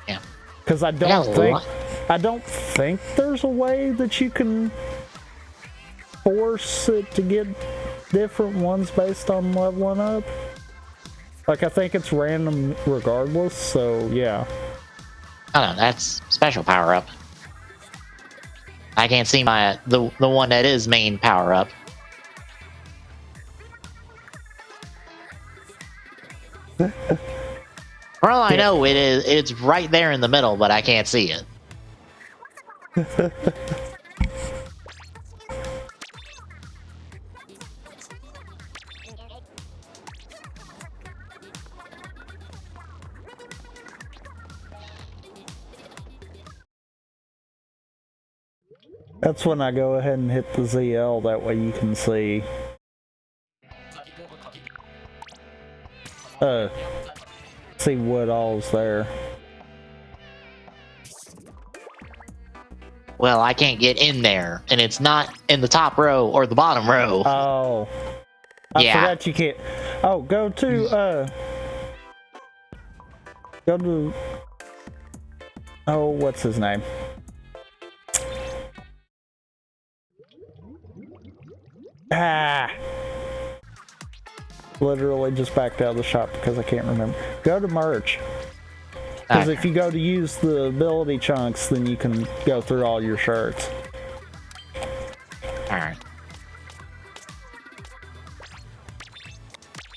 Yeah. Because I don't think there's a way that you can force it to get different ones based on leveling up. Like, I think it's random regardless, so yeah. Oh no, that's special power up. I can't see the one that is main power up. For all I know, it's right there in the middle, but I can't see it. That's when I go ahead and hit the ZL, that way you can see. See what all's there. Well, I can't get in there, and it's not in the top row or the bottom row. Oh. I forgot you can't. Oh, go to, oh, what's his name? Ah! Literally just backed out of the shop because I can't remember. Go to merch. Because if you go to use the ability chunks, then you can go through all your shirts. Alright.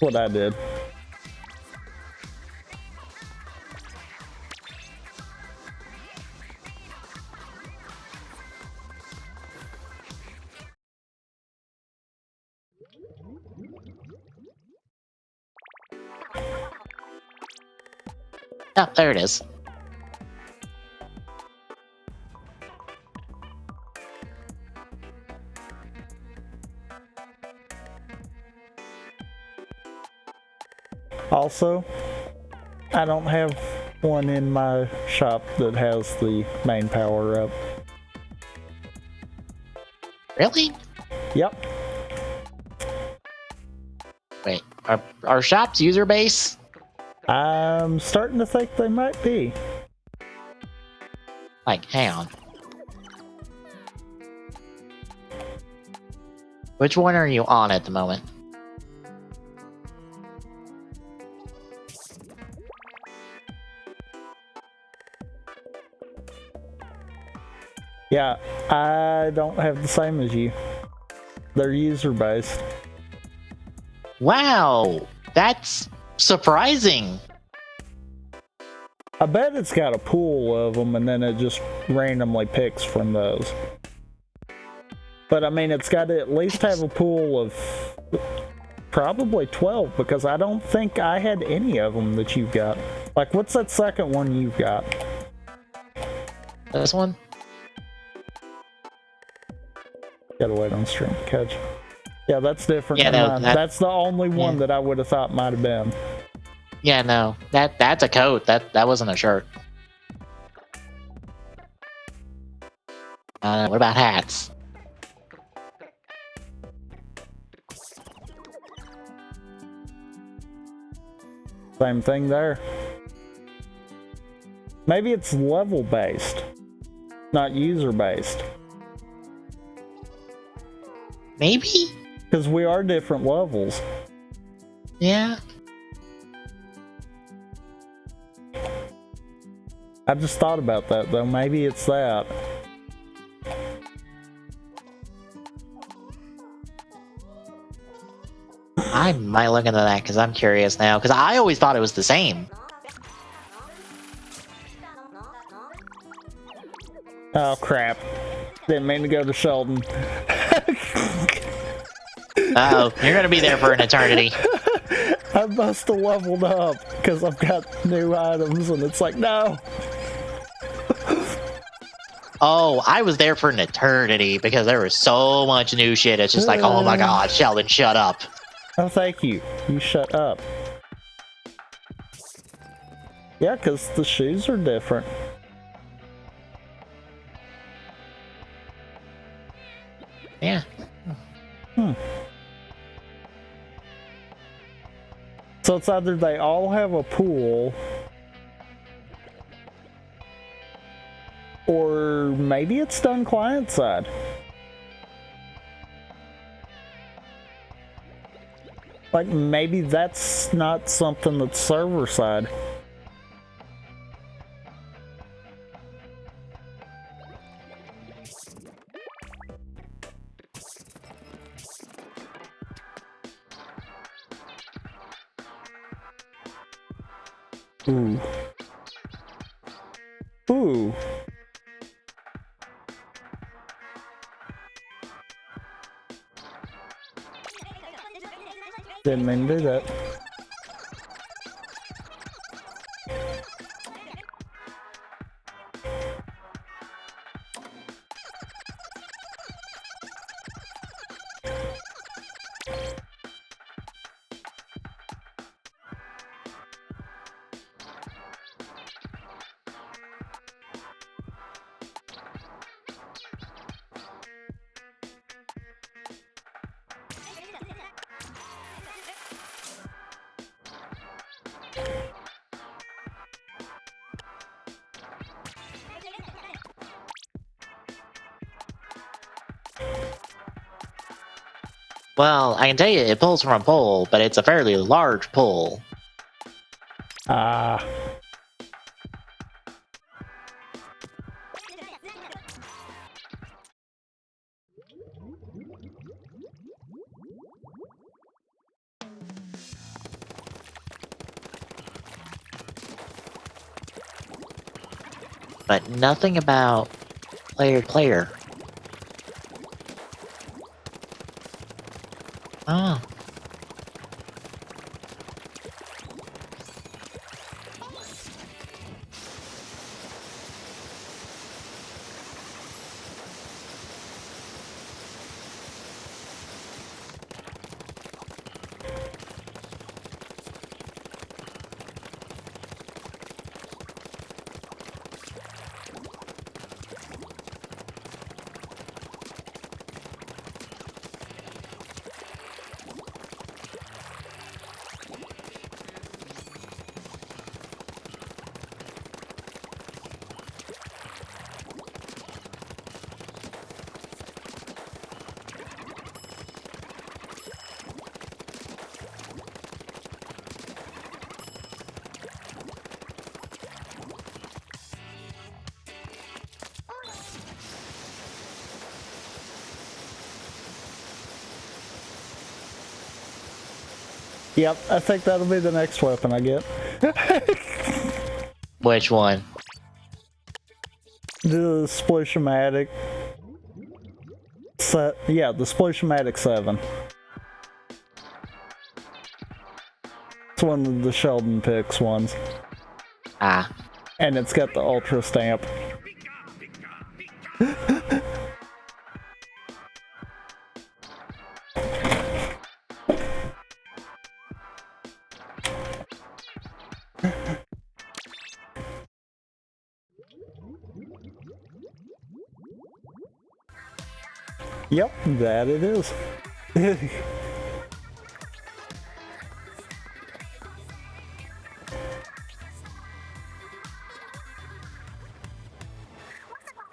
What I did. Oh, there it is. Also, I don't have one in my shop that has the main power up. Really? Yep. Wait, are shops user base? I'm starting to think they might be. Like, hang on. Which one are you on at the moment? Yeah, I don't have the same as you. They're user based. Wow, that's surprising. I bet it's got a pool of them and then it just randomly picks from those. But I mean, it's got to at least have a pool of probably 12 because I don't think I had any of them that you've got. Like, what's that second one you've got? This one? Gotta wait on stream to catch. Yeah, that's different. Yeah, no, that's the only one that I would have thought might have been. Yeah, no, that's a coat. That wasn't a shirt. What about hats? Same thing there. Maybe it's level based, not user based. Maybe? Because we are different levels. Yeah. I just thought about that though. Maybe it's that. I might look into that because I'm curious now. Because I always thought it was the same. Oh crap! Didn't mean to go to Sheldon. Uh-oh, you're gonna be there for an eternity. I must have leveled up because I've got new items and it's like, no. Oh, I was there for an eternity because there was so much new shit. It's just like, oh my god, Sheldon, shut up. Oh, thank you. You shut up. Yeah, because the shoes are different. Yeah. So it's either they all have a pool Or maybe it's done client side. Like, maybe that's not something that's server side. Ooh. Ooh. Didn't mean to do that. Well, I can tell you it pulls from a pole, but it's a fairly large pole. Ah. But nothing about player. Oh. Yep, I think that'll be the next weapon I get. Which one? The Splatfest. Yeah, the Splatfest 7. It's one of the Sheldon Picks ones. Ah. And it's got the Ultra stamp. Yep, that it is.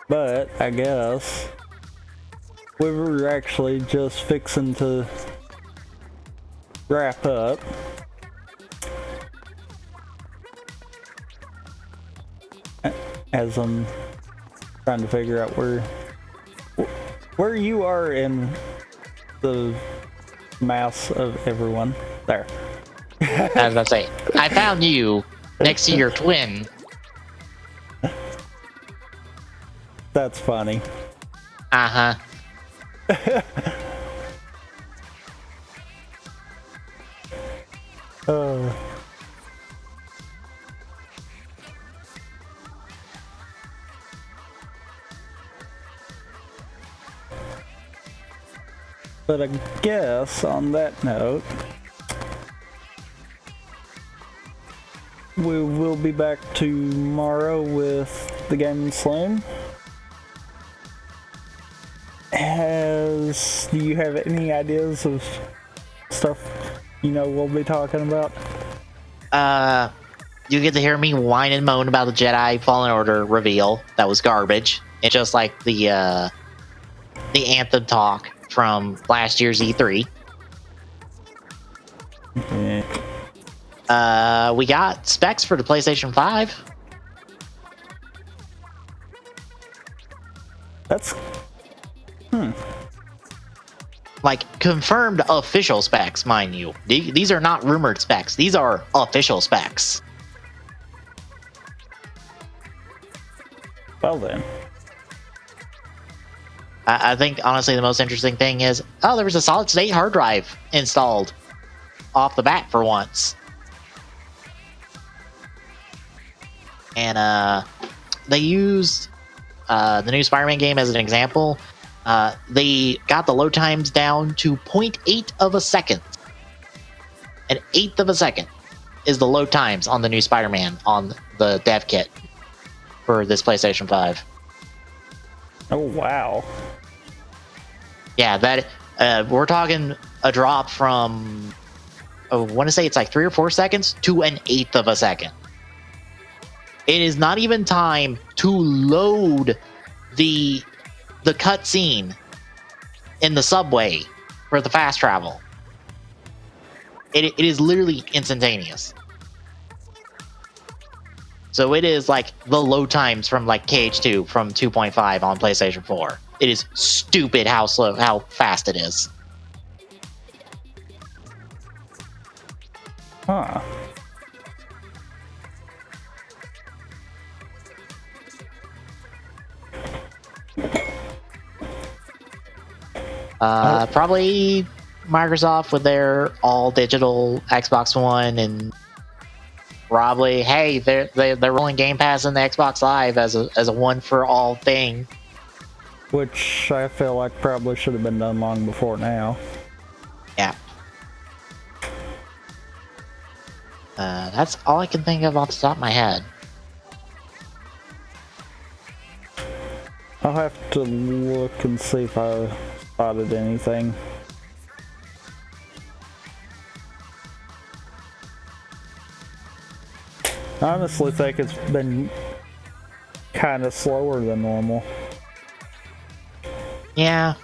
But I guess we were actually just fixing to wrap up. As I'm trying to figure out where you are in the mass of everyone. There. I was about to say, I found you next to your twin. That's funny. Uh-huh. But I guess on that note, we will be back tomorrow with the Gaming Saloon. Do you have any ideas of stuff we'll be talking about? You get to hear me whine and moan about the Jedi Fallen Order reveal. That was garbage. It's just like the Anthem talk from last year's E3. We got specs for the PlayStation 5. That's... Like, confirmed official specs, mind you. These are not rumored specs. These are official specs. Well then. I think, honestly, the most interesting thing is, there was a solid-state hard drive installed off the bat for once. And they used the new Spider-Man game as an example. They got the load times down to 0.8 of a second. An eighth of a second is the load times on the new Spider-Man on the dev kit for this PlayStation 5. Oh, wow. Yeah, that we're talking a drop from, I want to say it's like 3 or 4 seconds to an eighth of a second. It is not even time to load the cutscene in the subway for the fast travel. It is literally instantaneous. So it is like the load times from like KH2 from 2.5 on PlayStation 4. It is stupid how fast it is. Huh. Probably Microsoft with their all digital Xbox One, and probably, hey, they're rolling Game Pass in the Xbox Live as a one for all thing. Which I feel like probably should have been done long before now. Yeah. That's all I can think of off the top of my head. I'll have to look and see if I spotted anything. I honestly think it's been kind of slower than normal. Yeah.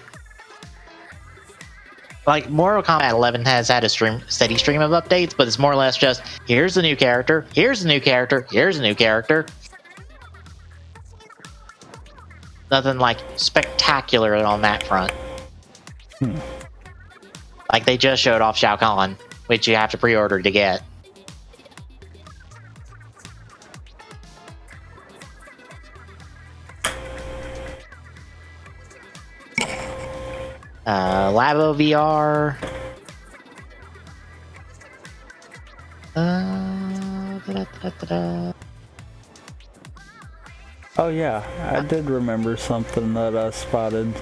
Like, Mortal Kombat 11 has had a steady stream of updates, but it's more or less just, here's a new character, here's a new character, here's a new character. Nothing, like, spectacular on that front. Like, they just showed off Shao Kahn, which you have to pre-order to get. Labo VR. Oh yeah, I did remember something that I spotted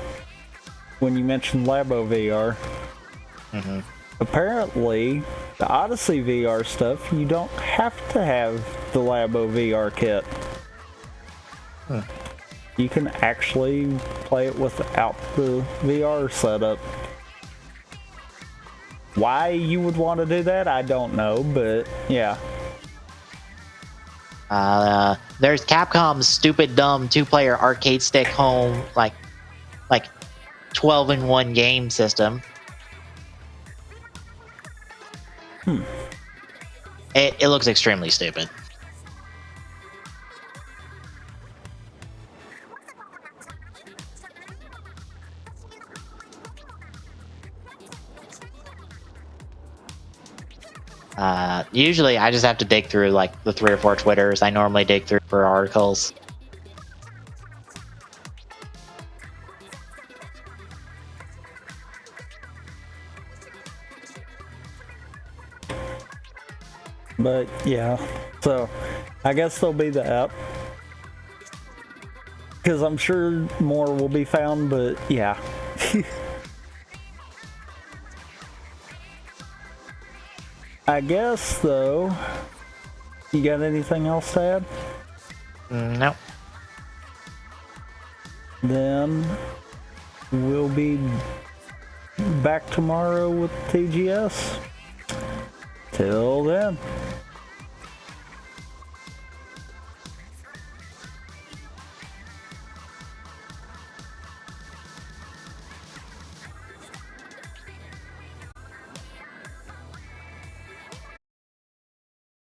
when you mentioned Labo VR. Apparently, the Odyssey VR stuff, you don't have to have the Labo VR kit. You can actually play it without the VR setup. Why you would want to do that, I don't know, but yeah. There's Capcom's stupid, dumb 2-player arcade stick home, like 12-in-1 game system. It looks extremely stupid. Usually I just have to dig through like the 3 or 4 Twitters I normally dig through for articles. But yeah, so I guess there'll be the app. Because I'm sure more will be found, but yeah. I guess, though, you got anything else to add? No. Then we'll be back tomorrow with TGS. Till then.